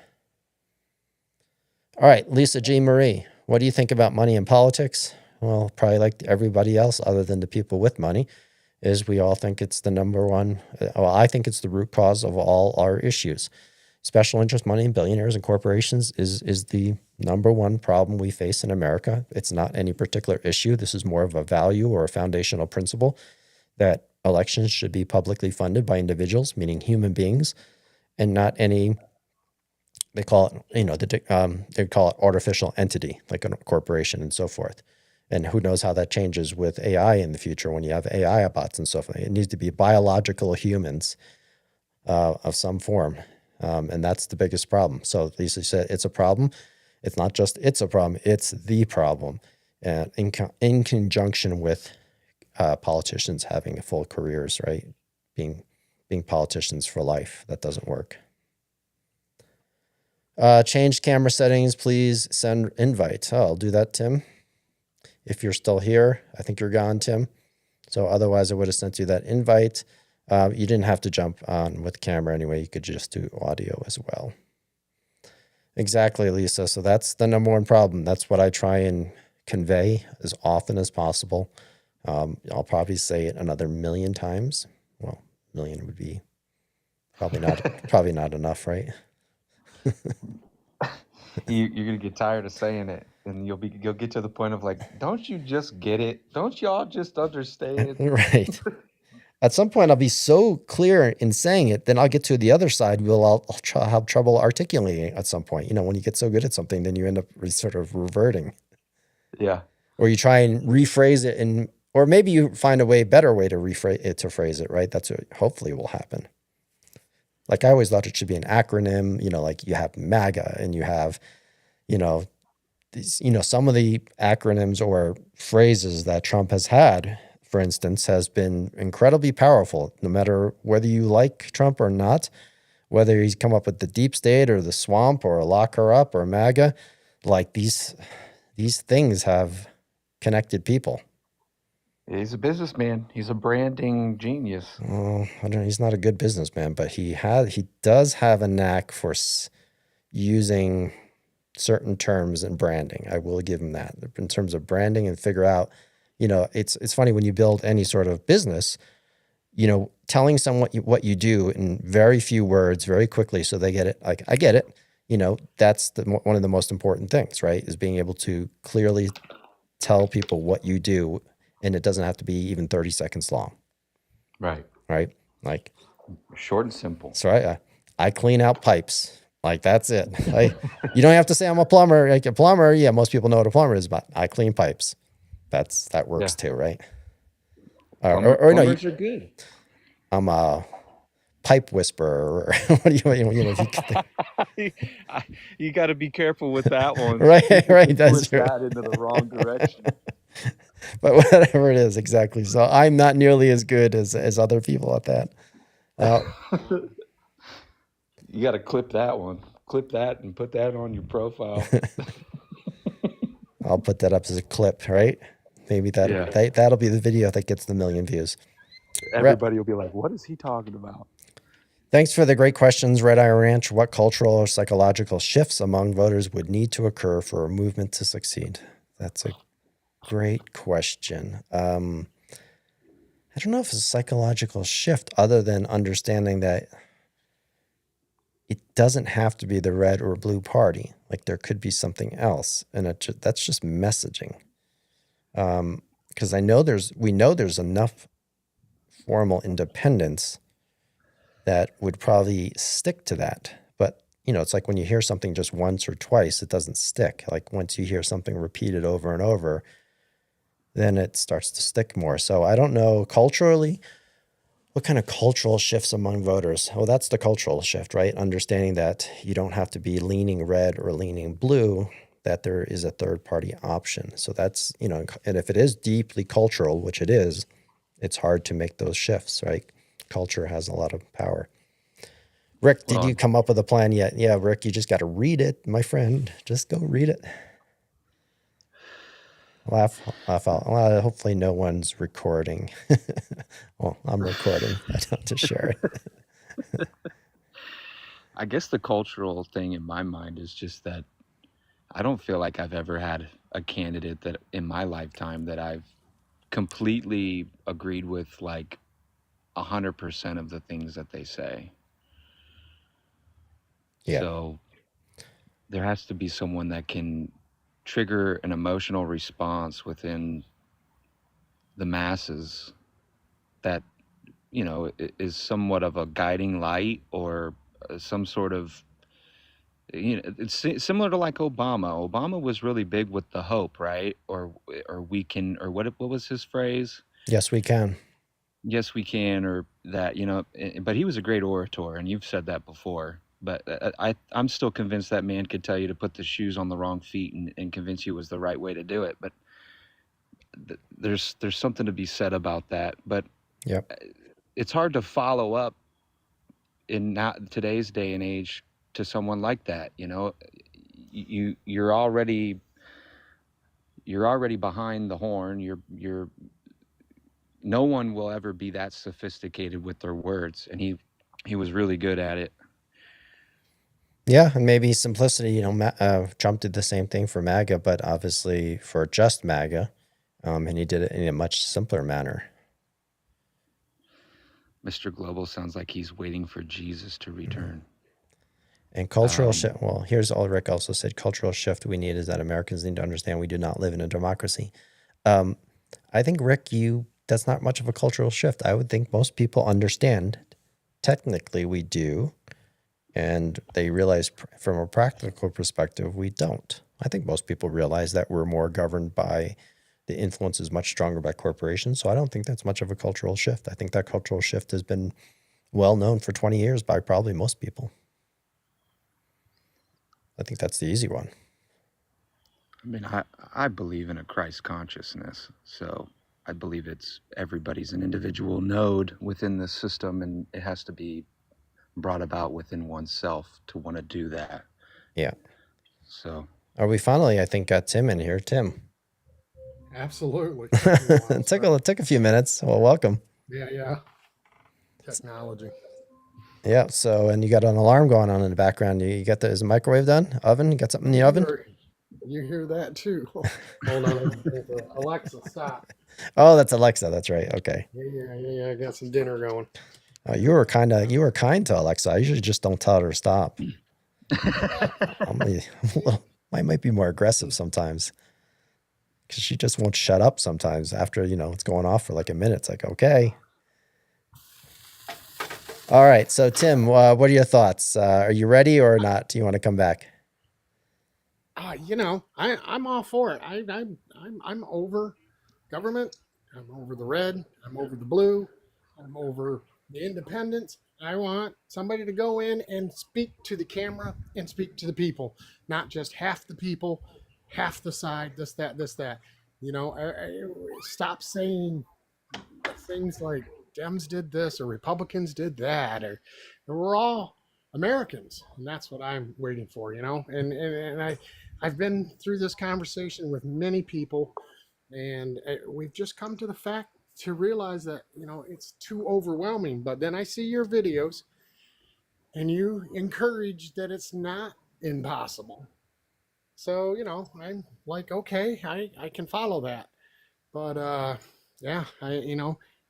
All right, Lisa G. Marie, what do you think about money in politics? Well, probably like everybody else other than the people with money, is we all think it's the number one. Well, I think it's the root cause of all our issues. Special interest money in billionaires and corporations is the number one problem we face in America. It's not any particular issue. This is more of a value or a foundational principle that elections should be publicly funded by individuals, meaning human beings, and not any, they call it, they call it artificial entity, like a corporation and so forth. And who knows how that changes with AI in the future when you have AI bots and so forth. It needs to be biological humans of some form. And that's the biggest problem. So Lisa said it's a problem. It's not just it's a problem, it's the problem. And in conjunction with politicians having full careers, right? Being politicians for life. That doesn't work. Change camera settings, please send invite. Oh, I'll do that, Tim. If you're still here, I think you're gone, Tim. So otherwise I would have sent you that invite. You didn't have to jump on with camera anyway. You could just do audio as well. Exactly, Lisa. So that's the number one problem. That's what I try and convey as often as possible. I'll probably say it another 1,000,000 times. Well, million would be probably not enough, right? You're gonna get tired of saying it, and you'll get to the point of like, don't you just get it? Don't y'all just understand? Right. At some point, I'll be so clear in saying it, then I'll get to the other side. I'll have trouble articulating it at some point. You know, when you get so good at something, then you end up sort of reverting. Yeah. Or you try and rephrase it, or maybe you find a better way to phrase it, right? That's what hopefully will happen. Like I always thought it should be an acronym, you know, like you have MAGA and you have, you know, these, you know, some of the acronyms or phrases that Trump has had, for instance, has been incredibly powerful, no matter whether you like Trump or not, whether he's come up with the deep state or the swamp or lock her up or MAGA, like these things have connected people. He's a businessman. He's a branding genius. Oh, I don't know. He's not a good businessman, but he does have a knack for using certain terms in branding. I will give him that in terms of branding and figure out, you know, it's funny when you build any sort of business, you know, telling someone what you do in very few words, very quickly, so they get it. Like, I get it. You know, that's one of the most important things, right? Is being able to clearly tell people what you do. And it doesn't have to be even 30 seconds long. Right. Right? Like short and simple. So I clean out pipes. Like that's it. You don't have to say I'm a plumber. Like a plumber, yeah, most people know what a plumber is, but I clean pipes. That works too, right? Plumbers are good. I'm a pipe whisperer. Or what do you got to be careful with that one. Right. That's that into the wrong direction. But whatever it is, exactly. So I'm not nearly as good as other people at that. You got to clip that one. Clip that and put that on your profile. I'll put that up as a clip, right? Maybe that'll be the video that gets the 1,000,000 views. Everybody will be like, what is he talking about? Thanks for the great questions, Red Eye Ranch. What cultural or psychological shifts among voters would need to occur for a movement to succeed? That's a great question. I don't know if it's a psychological shift other than understanding that it doesn't have to be the red or blue party. Like there could be something else. And that's just messaging. Because we know there's enough formal independence that would probably stick to that. But, you know, it's like when you hear something just once or twice, it doesn't stick. Like once you hear something repeated over and over, then it starts to stick more. So I don't know culturally, what kind of cultural shifts among voters? Well, that's the cultural shift, right? Understanding that you don't have to be leaning red or leaning blue, that there is a third party option. So that's, you know, and if it is deeply cultural, which it is, it's hard to make those shifts, right? Culture has a lot of power. Rick, did you come up with a plan yet? Yeah, Rick, you just got to read it, my friend. Just go read it. laugh out. Well, hopefully no one's recording. Well, I'm recording. I don't have to share it. I guess the cultural thing in my mind is just that I don't feel like I've ever had a candidate that in my lifetime that I've completely agreed with like 100% of the things that they say. Yeah. So there has to be someone that can trigger an emotional response within the masses that, is somewhat of a guiding light or some sort of, it's similar to like Obama. Obama was really big with the hope, right? Or we can, or what was his phrase? Yes, we can. Yes, we can, or that, but he was a great orator, and you've said that before. But I'm still convinced that man could tell you to put the shoes on the wrong feet and convince you it was the right way to do it. But there's something to be said about that. But Yep. it's hard to follow up in not today's day and age to someone like that. You're already behind the horn. You're no one will ever be that sophisticated with their words, and he was really good at it. Yeah, and maybe simplicity. Trump did the same thing for MAGA, but obviously for just MAGA, and he did it in a much simpler manner. Mr. Global sounds like he's waiting for Jesus to return. And cultural shift. Well, here's all Rick also said. Cultural shift we need is that Americans need to understand we do not live in a democracy. I think, Rick, that's not much of a cultural shift. I would think most people understand. Technically, we do. And they realize from a practical perspective, we don't. I think most people realize that we're more governed by the influence is much stronger by corporations. So I don't think that's much of a cultural shift. I think that cultural shift has been well known for 20 years by probably most people. I think that's the easy one. I mean, I believe in a Christ consciousness. So I believe everybody's an individual node within the system, and it has to be brought about within oneself to want to do that. Yeah. So are we finally, I think, got Tim in here. Tim. Absolutely. It took a few minutes. Well, welcome. Yeah. Technology. Yeah. So, and you got an alarm going on in the background. You got is the microwave done? Oven? You got something in the oven? You hear that too. Hold on. Alexa, stop. Oh, that's Alexa. That's right. Okay. Yeah. I got some dinner going. You were kind to Alexa. I usually just don't tell her to stop. I might be more aggressive sometimes because she just won't shut up sometimes after, it's going off for like a minute. It's like, okay. All right. So Tim, what are your thoughts? Are you ready or not? Do you want to come back? I'm all for it. I'm over government. I'm over the red. I'm over the blue. I'm over the independents. I want somebody to go in and speak to the camera and speak to the people, not just half the people, half the side, this, that. Stop saying things like Dems did this or Republicans did that, or we're all Americans, and that's what I'm waiting for, And I've been through this conversation with many people, and we've just come to the fact to realize that, it's too overwhelming. But then I see your videos and you encourage that it's not impossible. So, I'm like, okay, I can follow that. But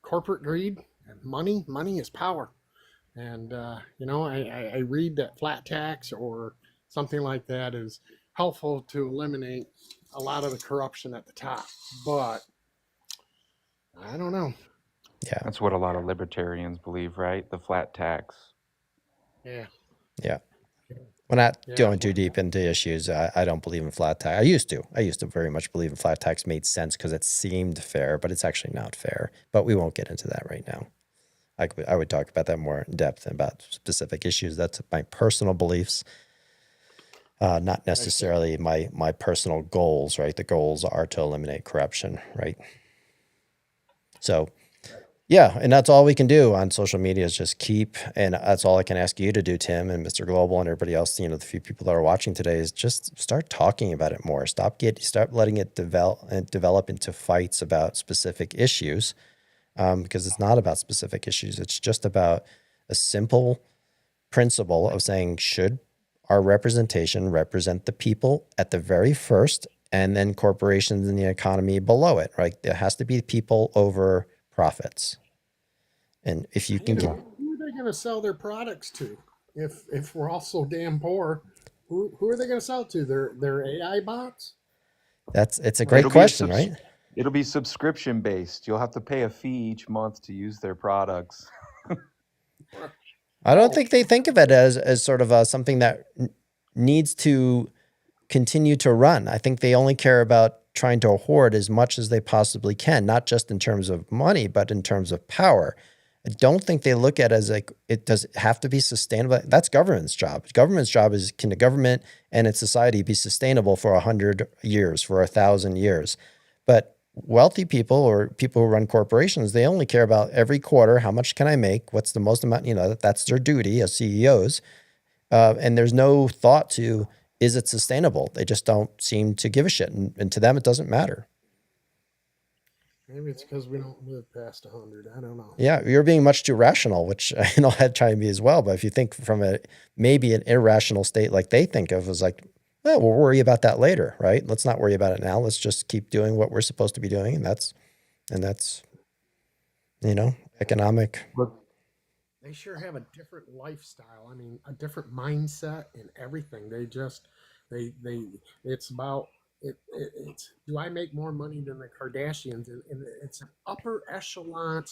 corporate greed, money is power. And, I read that flat tax or something like that is helpful to eliminate a lot of the corruption at the top. But I don't know. Yeah. That's what a lot of libertarians believe, right? The flat tax. Yeah. We're not going too deep into issues. I don't believe in flat tax. I used to very much believe in flat tax made sense because it seemed fair, but it's actually not fair. But we won't get into that right now. I would talk about that more in depth about specific issues. That's my personal beliefs, not necessarily my personal goals, right? The goals are to eliminate corruption, right? So Yeah, and that's all we can do on social media is just keep, and that's all I can ask you to do, Tim and Mr. Global and everybody else, the few people that are watching today is just start talking about it more. Start letting it develop into fights about specific issues, because it's not about specific issues. It's just about a simple principle of saying, should our representation represent the people at the very first, and then corporations and the economy below it, right? There has to be people over profits. And if you can get, who are they going to sell their products to? If we're all so damn poor, who are they going to sell to? Their AI bots? it's a great It'll be question, right? It'll be subscription based. You'll have to pay a fee each month to use their products. I don't think they think of it as sort of something that needs to continue to run. I think they only care about trying to hoard as much as they possibly can, not just in terms of money, but in terms of power. I don't think they look at it as like, it does have to be sustainable. That's government's job. Government's job is, can the government and its society be sustainable for 100 years, for 1,000 years? But wealthy people or people who run corporations, they only care about every quarter, how much can I make? What's the most amount, that's their duty as CEOs. And there's no thought to, is it sustainable? They just don't seem to give a shit. And to them, it doesn't matter. Maybe it's because we don't live past 100. I don't know. Yeah, you're being much too rational, which I'd try and be as well. But if you think from maybe an irrational state like they think of, as like, well, we'll worry about that later, right? Let's not worry about it now. Let's just keep doing what we're supposed to be doing, and that's economic. Look, They sure have a different lifestyle. I mean, a different mindset and everything. They it's about it's do I make more money than the Kardashians? And it's an upper echelon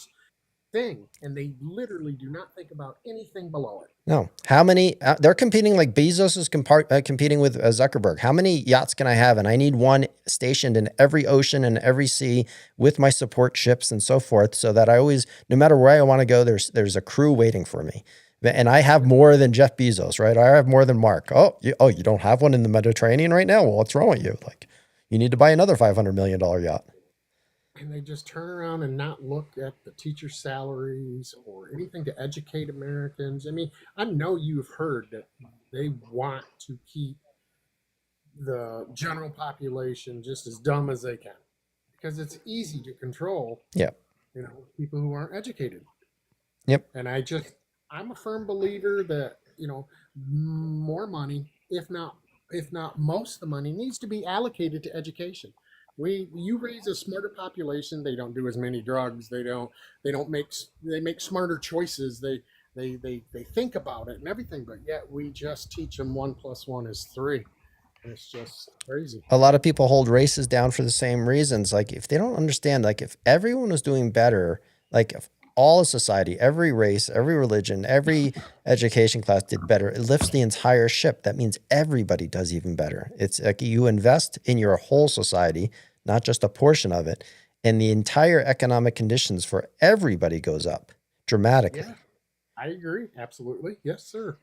thing, and they literally do not think about anything below it. No, how many? They're competing like Bezos is competing with Zuckerberg. How many yachts can I have? And I need one stationed in every ocean and every sea with my support ships and so forth, so that I always, no matter where I want to go, there's a crew waiting for me. And I have more than Jeff Bezos, right? I have more than Mark. You don't have one in the Mediterranean right now? Well, what's wrong with you? Like, you need to buy another $500 million yacht. And they just turn around and not look at the teacher salaries or anything to educate Americans. I mean, I know you've heard that they want to keep the general population just as dumb as they can because it's easy to control. Yep. People who aren't educated. Yep. And I'm a firm believer that, more money, if not most of the money, needs to be allocated to education. You raise a smarter population, they don't do as many drugs, they make smarter choices, they think about it and everything, but yet we just teach them 1 + 1 is 3. And it's just crazy. A lot of people hold races down for the same reasons. Like, if they don't understand, like, if everyone was doing better, like if all of society, every race, every religion, every education class did better, it lifts the entire ship. That means everybody does even better. It's like you invest in your whole society, not just a portion of it, and the entire economic conditions for everybody goes up dramatically. Yeah, I agree. Absolutely. Yes, sir.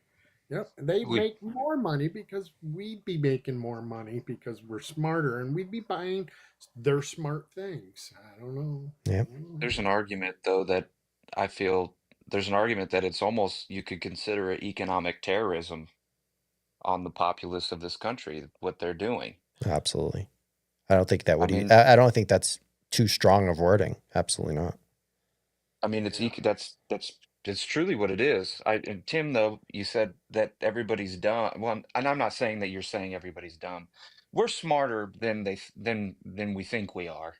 Yep. They make more money because we'd be making more money because we're smarter and we'd be buying their smart things. I don't know. Yeah. There's an argument, though, that I feel there's an argument that it's almost, you could consider it economic terrorism on the populace of this country, what they're doing. Absolutely. I don't think that I would. mean, I don't think that's too strong of wording. Absolutely not. I mean, that's truly what it is. And Tim, though, you said that everybody's dumb. Well, and I'm not saying that you're saying everybody's dumb. We're smarter than than we think we are.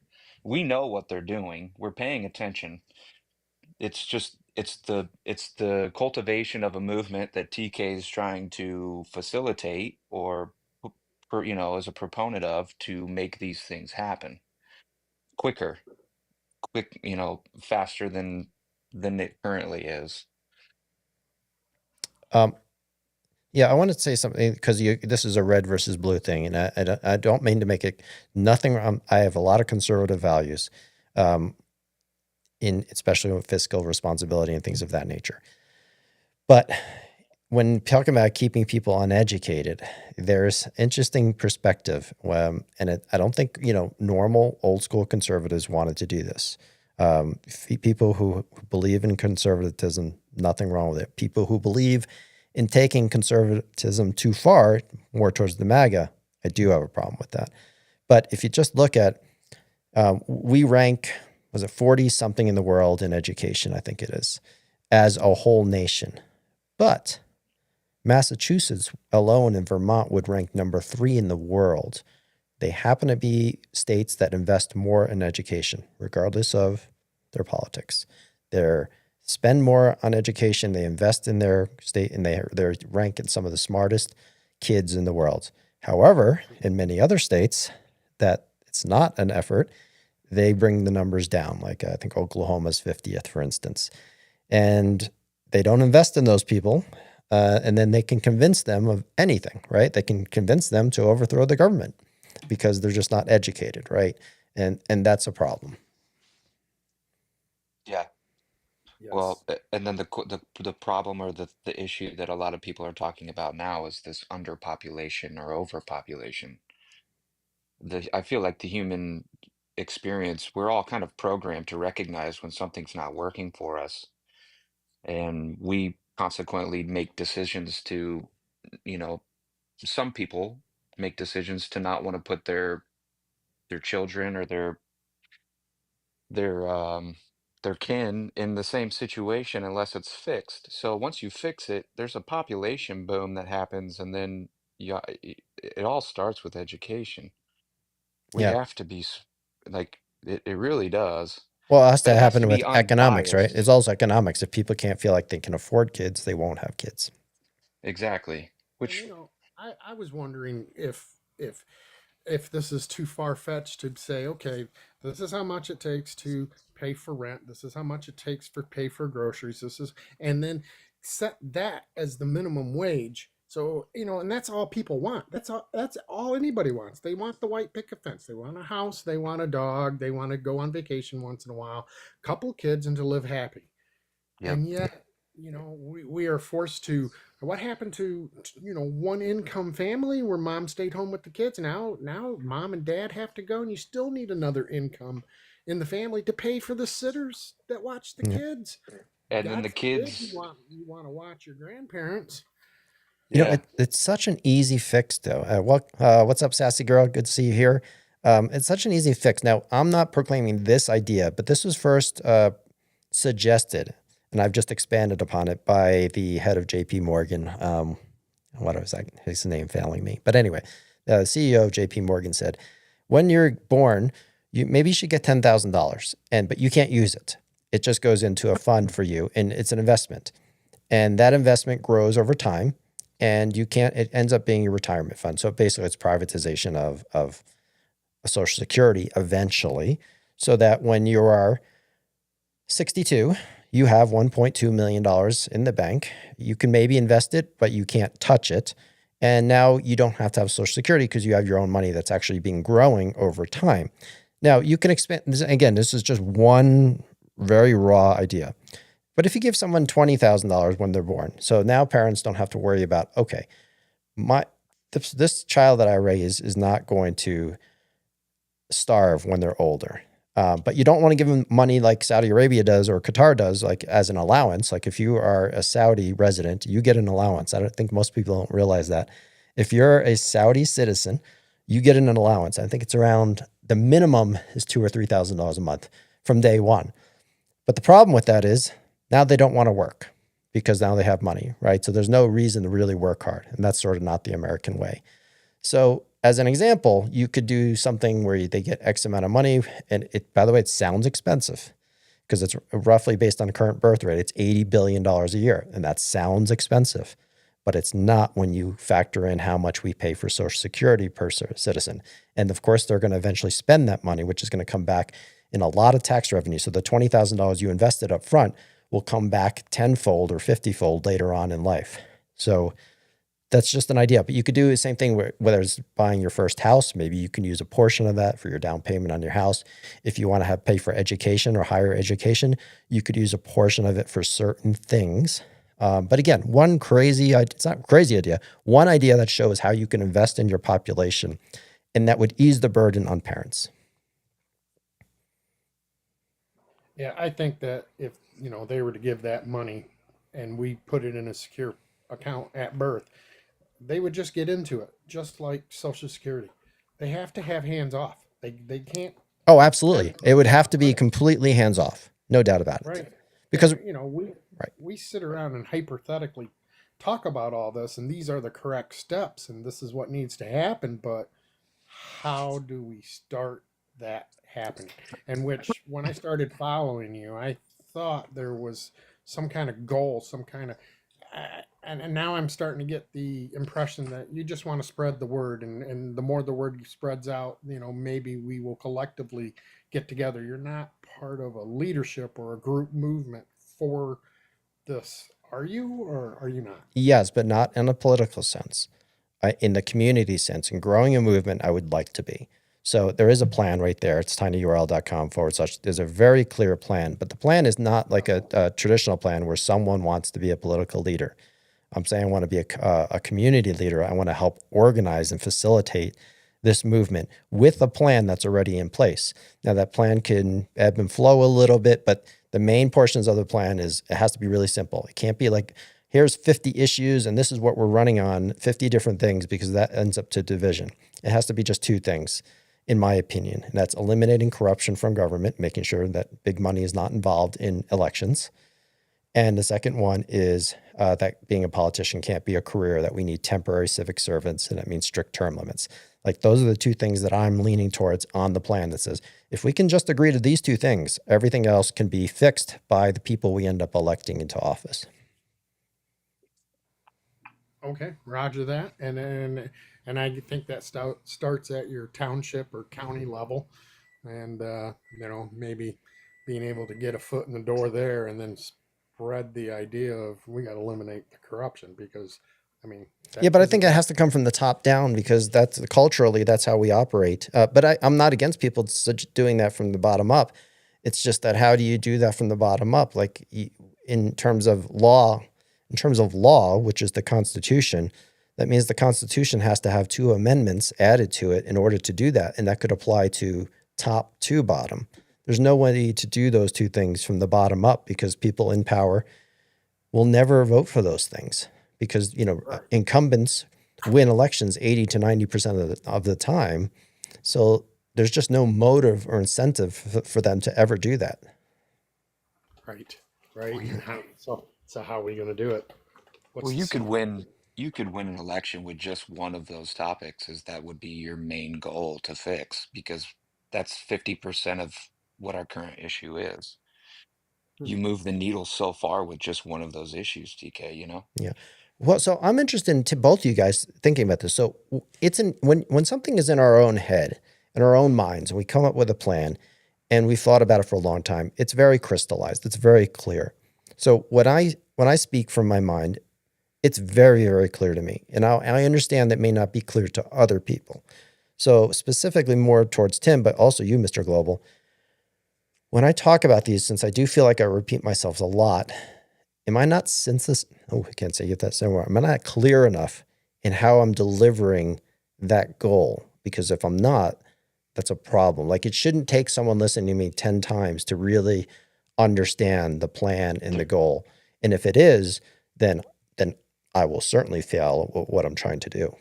We know what they're doing. We're paying attention. It's just it's the cultivation of a movement that TK is trying to facilitate or as a proponent of, to make these things happen quicker, faster than it currently is. Yeah, I want to say something because this is a red versus blue thing, and I don't mean to make it nothing. I have a lot of conservative values, especially with fiscal responsibility and things of that nature. But when talking about keeping people uneducated, there's interesting perspective, and I don't think normal old school conservatives wanted to do this. People who believe in conservatism, nothing wrong with it. People who believe in taking conservatism too far, more towards the MAGA, I do have a problem with that. But if you just look at, we rank, was it 40 something in the world in education, I think it is, as a whole nation. But Massachusetts alone and Vermont would rank number 3 in the world. They happen to be states that invest more in education, regardless of their politics. They spend more on education. They invest in their state, and they're ranking some of the smartest kids in the world. However, in many other states that it's not an effort, they bring the numbers down. Like I think Oklahoma's 50th, for instance. And they don't invest in those people. And then they can convince them of anything, right? They can convince them to overthrow the government because they're just not educated, right? And that's a problem. Yeah. Yes. Well, and then the problem or the issue that a lot of people are talking about now is this underpopulation or overpopulation. I feel like the human experience, we're all kind of programmed to recognize when something's not working for us, and we consequently make decisions to, you know, some people make decisions to not want to put their children or their their kin in the same situation unless it's fixed. So once you fix it, there's a population boom that happens, and then yeah, it all starts with education. We Yeah. have to be like it really does, Well, it has but to it has to happen be with economics, right? unbiased. It's also economics. If people can't feel like they can afford kids, they won't have kids. Exactly. And Which I was wondering if if this is too far fetched to say, okay, this is how much it takes to pay for rent, this is how much it takes for pay for groceries, this is, and then set that as the minimum wage. So, and that's all people want. That's all anybody wants. They want the white picket fence. They want a house, they want a dog, they want to go on vacation once in a while, couple kids, and to live happy. yep. And yet, we are forced to. What happened to one income family where mom stayed home with the kids? Now mom and dad have to go, and you still need another income in the family to pay for the sitters that watch the Yeah. kids. And then God the forbid you kids, want to watch your grandparents. yeah. It's such an easy fix, though. What's up, sassy girl? Good to see you here. It's such an easy fix. Now, I'm not proclaiming this idea, but this was first suggested, and I've just expanded upon it by the head of JP Morgan. What was that? His name failing me. But anyway, the CEO of JP Morgan said, when you're born, maybe you should get $10,000, but you can't use it. It just goes into a fund for you, and it's an investment. And that investment grows over time, and it ends up being your retirement fund. So basically it's privatization of Social Security eventually, so that when you are 62, you have $1.2 million in the bank. You can maybe invest it, but you can't touch it. And now you don't have to have Social Security because you have your own money that's actually been growing over time. Now you can expand, again, this is just one very raw idea. But if you give someone $20,000 when they're born, so now parents don't have to worry about, okay, this child that I raise is not going to starve when they're older. But you don't want to give them money like Saudi Arabia does or Qatar does, like as an allowance. Like if you are a Saudi resident, you get an allowance. I don't think most people don't realize that. If you're a Saudi citizen, you get an allowance. I think it's around, the minimum is $2,000 or $3,000 a month from day one. But the problem with that is now they don't want to work because now they have money, right? So there's no reason to really work hard. And that's sort of not the American way. So as an example, you could do something where they get X amount of money. And by the way, it sounds expensive because it's roughly based on current birth rate. It's $80 billion a year. And that sounds expensive, but it's not when you factor in how much we pay for Social Security per citizen. And of course, they're going to eventually spend that money, which is going to come back in a lot of tax revenue. So the $20,000 you invested up front will come back tenfold or 50-fold later on in life. So that's just an idea. But you could do the same thing whether it's buying your first house. Maybe you can use a portion of that for your down payment on your house. If you want to pay for education or higher education, you could use a portion of it for certain things. But again, it's not a crazy idea, one idea that shows how you can invest in your population, and that would ease the burden on parents. Yeah, I think that if they were to give that money and we put it in a secure account at birth, they would just get into it, just like Social Security. They have to have hands off. They can't Oh, absolutely. spend It would money. have to be Right, completely hands off. No doubt about it. right. Because, And we right. we sit around and hypothetically talk about all this, and these are the correct steps, and this is what needs to happen. But how do we start that happening? And which, when I started following you, I thought there was some kind of goal, some kind of, and now I'm starting to get the impression that you just want to spread the word, and the more the word spreads out, maybe we will collectively get together. You're not part of a leadership or a group movement for this, are you, or are you not? Yes, but not in a political sense. In the community sense, in growing a movement, I would like to be. So there is a plan right there. It's tinyurl.com/. There's a very clear plan, but the plan is not like a traditional plan where someone wants to be a political leader. I'm saying I want to be a community leader. I want to help organize and facilitate this movement with a plan that's already in place. Now that plan can ebb and flow a little bit, but the main portions of the plan is it has to be really simple. It can't be like, here's 50 issues and this is what we're running on, 50 different things, because that ends up to division. It has to be just two things, in my opinion. And that's eliminating corruption from government, making sure that big money is not involved in elections. And the second one is that being a politician can't be a career, that we need temporary civic servants, and that means strict term limits. Like those are the two things that I'm leaning towards on the plan that says, if we can just agree to these two things, everything else can be fixed by the people we end up electing into office. Okay, roger that. And I think that starts at your township or county level, and maybe being able to get a foot in the door there, and then spread the idea of we got to eliminate the corruption, because I mean Yeah, that but I isn't think it that. has to come from the top down because that's culturally, that's how we operate. But I'm not against people doing that from the bottom up. It's just that how do you do that from the bottom up? Like in terms of law, which is the Constitution, that means the Constitution has to have two amendments added to it in order to do that. And that could apply to top to bottom. There's no way to do those two things from the bottom up because people in power will never vote for those things because, Right. incumbents win elections 80 to 90% of the time. So there's just no motive or incentive for them to ever do that. Right, right. And so how are we going to do it? What's Well, the secret? you could win an election with just one of those topics, as that would be your main goal to fix, because that's 50% of what our current issue is. Hmm. You move the needle so far with just one of those issues, TK, Yeah. Well, so I'm interested in both of you guys thinking about this. So it's when something is in our own head, in our own minds, and we come up with a plan and we've thought about it for a long time, it's very crystallized. It's very clear. So when I speak from my mind, it's very, very clear to me. And I understand that may not be clear to other people. So specifically more towards Tim, but also you, Mr. Global. When I talk about these, since I do feel like I repeat myself a lot, am I not I can't say get that somewhere. Am I not clear enough in how I'm delivering that goal? Because if I'm not, that's a problem. Like it shouldn't take someone listening to me 10 times to really understand the plan and the goal. And if it is, then I will certainly fail at what I'm trying to do.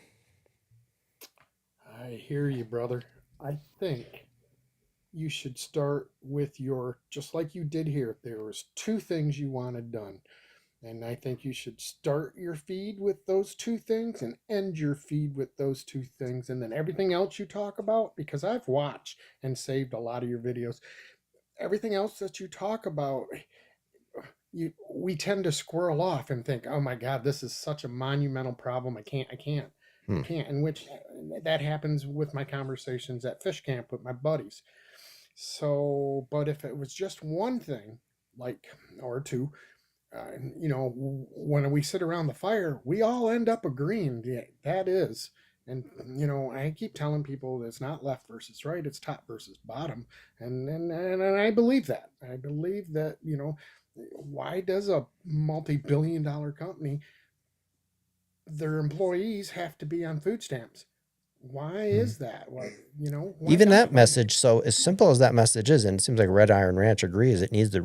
I hear you, brother. I think you should start with your, just like you did here. There was two things you wanted done. And I think you should start your feed with those two things and end your feed with those two things. And then everything else you talk about, because I've watched and saved a lot of your videos, everything else that you talk about, we tend to squirrel off and think, oh my God, this is such a monumental problem. I Hmm. can't. In which that happens with my conversations at fish camp with my buddies. So, but if it was just one thing, like, or two, when we sit around the fire, we all end up agreeing. Yeah, that is. And I keep telling people that it's not left versus right; it's top versus bottom, and I believe that. I believe that why does a multi-billion-dollar company, their employees have to be on food stamps? Why Mhm. is that? What, you know, why Even not? that Why? message, so as simple as that message is, and it seems like Red Iron Ranch agrees, it needs to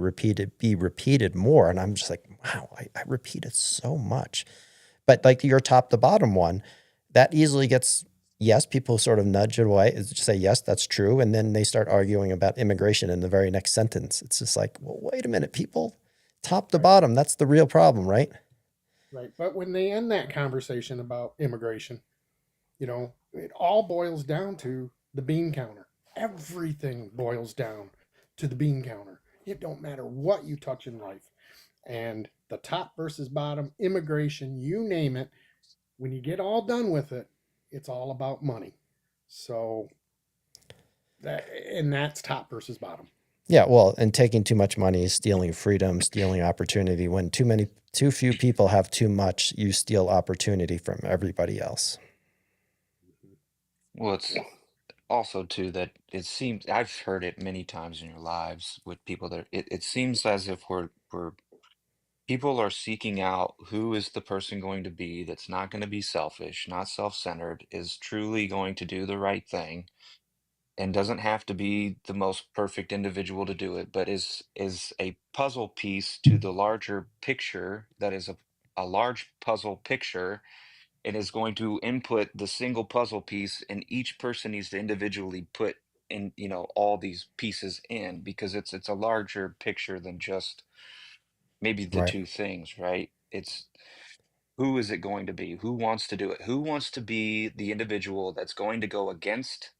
be repeated more. And I'm just like, wow, I repeat it so much. But like your top to bottom one, that easily gets, yes, people sort of nudge it away, is just say, yes, that's true. And then they start arguing about immigration in the very next sentence. It's just like, well, wait a minute, people, top to Right, bottom, that's the real problem, right? right. But when they end that conversation about immigration, you know, it all boils down to the bean counter. Everything boils down to the bean counter. It don't matter what you touch in life. And the top versus bottom, immigration, you name it, when you get all done with it, it's all about money. So that, and that's top versus bottom. Yeah, well, and taking too much money is stealing freedom, stealing opportunity. When too few people have too much, you steal opportunity from everybody else. Well, it's also too that it seems I've heard it many times in your lives with people that it seems as if we're people are seeking out who is the person going to be that's not going to be selfish, not self-centered, is truly going to do the right thing, and doesn't have to be the most perfect individual to do it, but is a puzzle piece to the larger picture that is a large puzzle picture and is going to input the single puzzle piece, and each person needs to individually put in, all these pieces in, because it's a larger picture than just maybe the Right. two things, right? It's who is it going to be? Who wants to do it? Who wants to be the individual that's going to go against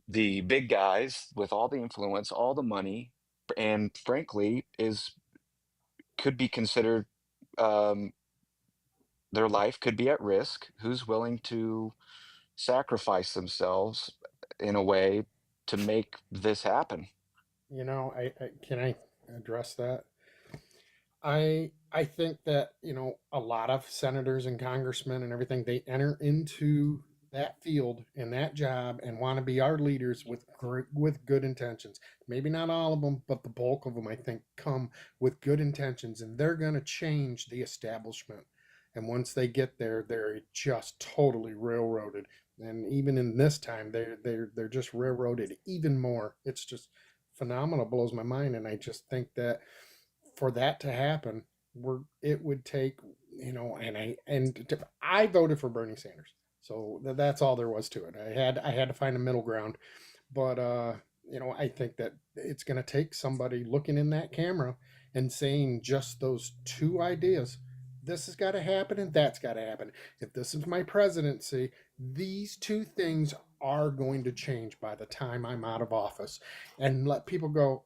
the big guys with all the influence, all the money, and frankly is could be considered, um, their life could be at risk, who's willing to sacrifice themselves in a way to make this happen. You know, I can I address that? I think that, you know, a lot of senators and congressmen and everything, they enter into that field and that job and want to be our leaders with with good intentions. Maybe not all of them, but the bulk of them I think come with good intentions, and they're going to change the establishment. And once they get there, they're just totally railroaded. And even in this time, they're just railroaded even more. It's just phenomenal, blows my mind, and I just think that for that to happen, it would take, you know, I voted for Bernie Sanders, so that's all there was to it. I had to find a middle ground, but you know, I think that it's going to take somebody looking in that camera and saying just those two ideas. This has got to happen and that's got to happen. If this is my presidency, these two things are going to change by the time I'm out of office, and let people go,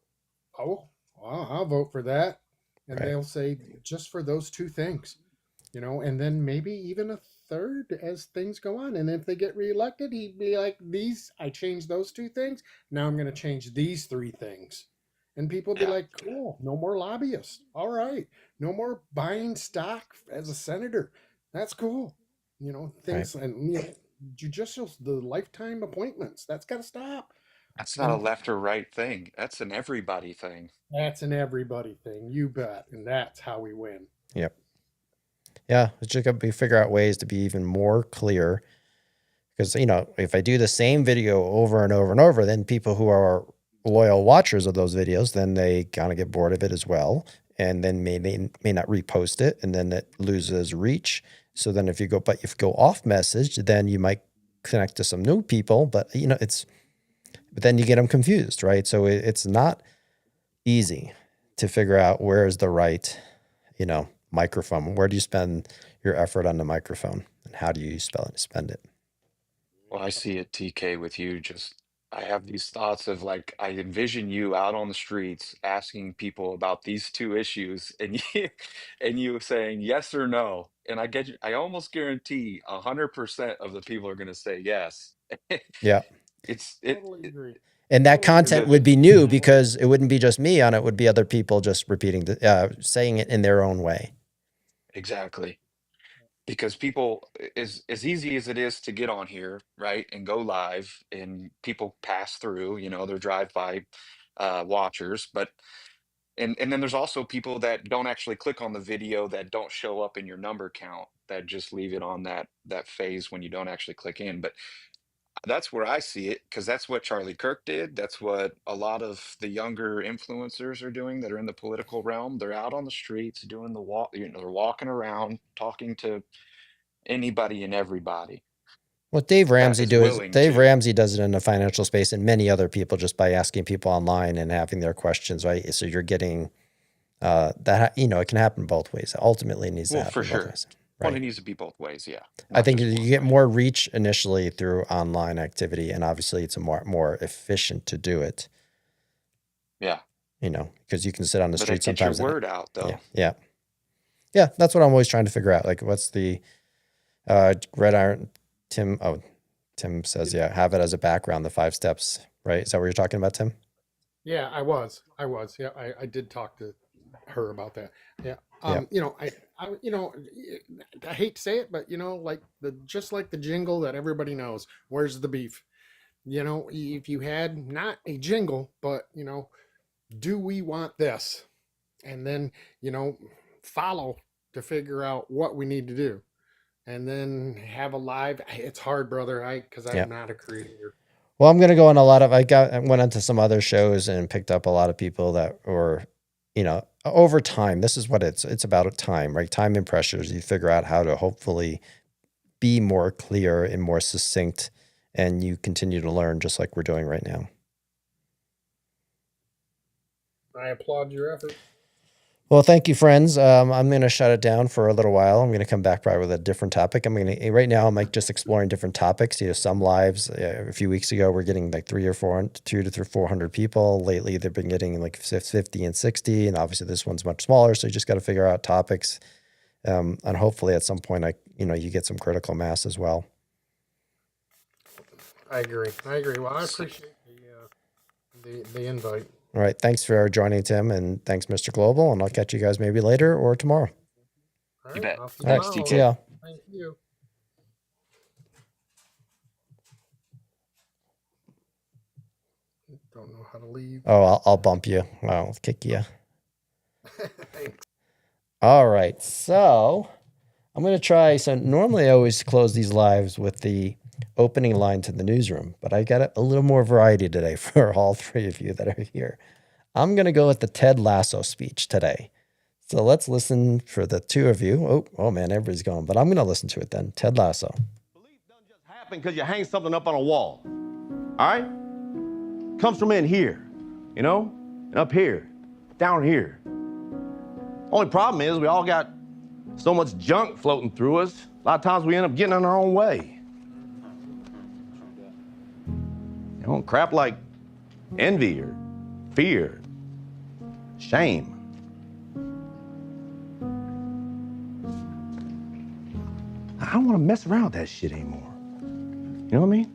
oh, well, I'll vote for that. And Right. they'll say just for those two things, you know, and then maybe even a third as things go on. And if they get reelected, he'd be like, these, I changed those two things. Now I'm going to change these three things. And people be Yeah. like, cool, no more lobbyists. All right. No more buying stock as a senator. That's cool. You know, Right. things and, you know, judicial, the lifetime appointments, that's got to stop. That's not a And left or right thing. That's an everybody thing. that's an everybody thing, you bet. And that's how we win. Yep. Yeah. It's just got to be figure out ways to be even more clear. Because, if I do the same video over and over and over, then people who are loyal watchers of those videos, then they kind of get bored of it as well. And then may not repost it, and then it loses reach. So then if you go off message, then you might connect to some new people, but but then you get them confused, right? So it's not easy to figure out where is the right, microphone. Where do you spend your effort on the microphone, and how do you spend it? Well, I see it, TK, with you. Just, I have these thoughts of like, I envision you out on the streets asking people about these two issues, and you saying yes or no. And I almost guarantee 100% of the people are going to say yes. Yeah. It's Totally agree. And that Totally content agree. the would be new because it wouldn't be just me on it. It would be other people just repeating saying it in their own way. exactly. Because people, as easy as it is to get on here, right, and go live, and people pass through, they're drive-by watchers, but And then there's also people that don't actually click on the video, that don't show up in your number count, that just leave it on that phase when you don't actually click in. But that's where I see it, because that's what Charlie Kirk did. That's what a lot of the younger influencers are doing that are in the political realm. They're out on the streets doing the walk, they're walking around talking to anybody and everybody What Dave that Ramsey is do is willing Dave to. Ramsey does it in the financial space, and many other people, just by asking people online and having their questions, right? So you're getting that, it can happen both ways. Ultimately, it needs to Well, happen for both sure. ways, Well, right? it needs to be both ways, yeah. I Not think just you one get way. more reach initially through online activity, and obviously it's a more efficient to do it, Yeah. because you can sit on the But street get your sometimes. And, word out, yeah, though. yeah. That's what I'm always trying to figure out. Like, what's the Red Iron? Tim says, yeah, have it as a background, the 5 steps, right? Is that what you're talking about, Tim? Yeah, I was. Yeah, I did talk to her about that. Yeah. Yeah. I hate to say it, but like just like the jingle that everybody knows, where's the beef? If you had not a jingle, but do we want this? And then, follow to figure out what we need to do. And then have a live. It's hard, brother. Because Yeah. I'm not a creator. Well, I'm gonna go on a lot of. I went onto some other shows and picked up a lot of people that were, over time. This is what it's about time, right? Time and pressures. You figure out how to hopefully be more clear and more succinct, and you continue to learn, just like we're doing right now. I applaud your effort. Well, thank you, friends. I'm going to shut it down for a little while. I'm going to come back probably with a different topic. Right now, I'm like just exploring different topics. Some lives a few weeks ago, we're getting like 200 to 400 people. Lately, they've been getting like 50 and 60. And obviously this one's much smaller. So you just got to figure out topics. And hopefully at some point, you get some critical mass as well. I agree. Well, I appreciate the invite. All right. Thanks for joining, Tim. And thanks, Mr. Global. And I'll catch you guys maybe later or tomorrow. All You right. bet. I'll see All right. tomorrow. See ya. Thank you. Don't know how to leave. Oh, I'll bump you. I'll kick you. Thanks. All right. So I'm going to try. So normally I always close these lives with the opening line to the newsroom, but I got a little more variety today for all 3 of you that are here. I'm going to go with the Ted Lasso speech today. So let's listen for the 2 of you. Oh man, everybody's going, but I'm going to listen to it then. Ted Lasso. Belief doesn't just happen because you hang something up on a wall. All right? Comes from in here, and up here, down here. Only problem is we all got so much junk floating through us. A lot of times we end up getting in our own way. Crap like envy or fear, shame. I don't want to mess around with that shit anymore. You know what I mean?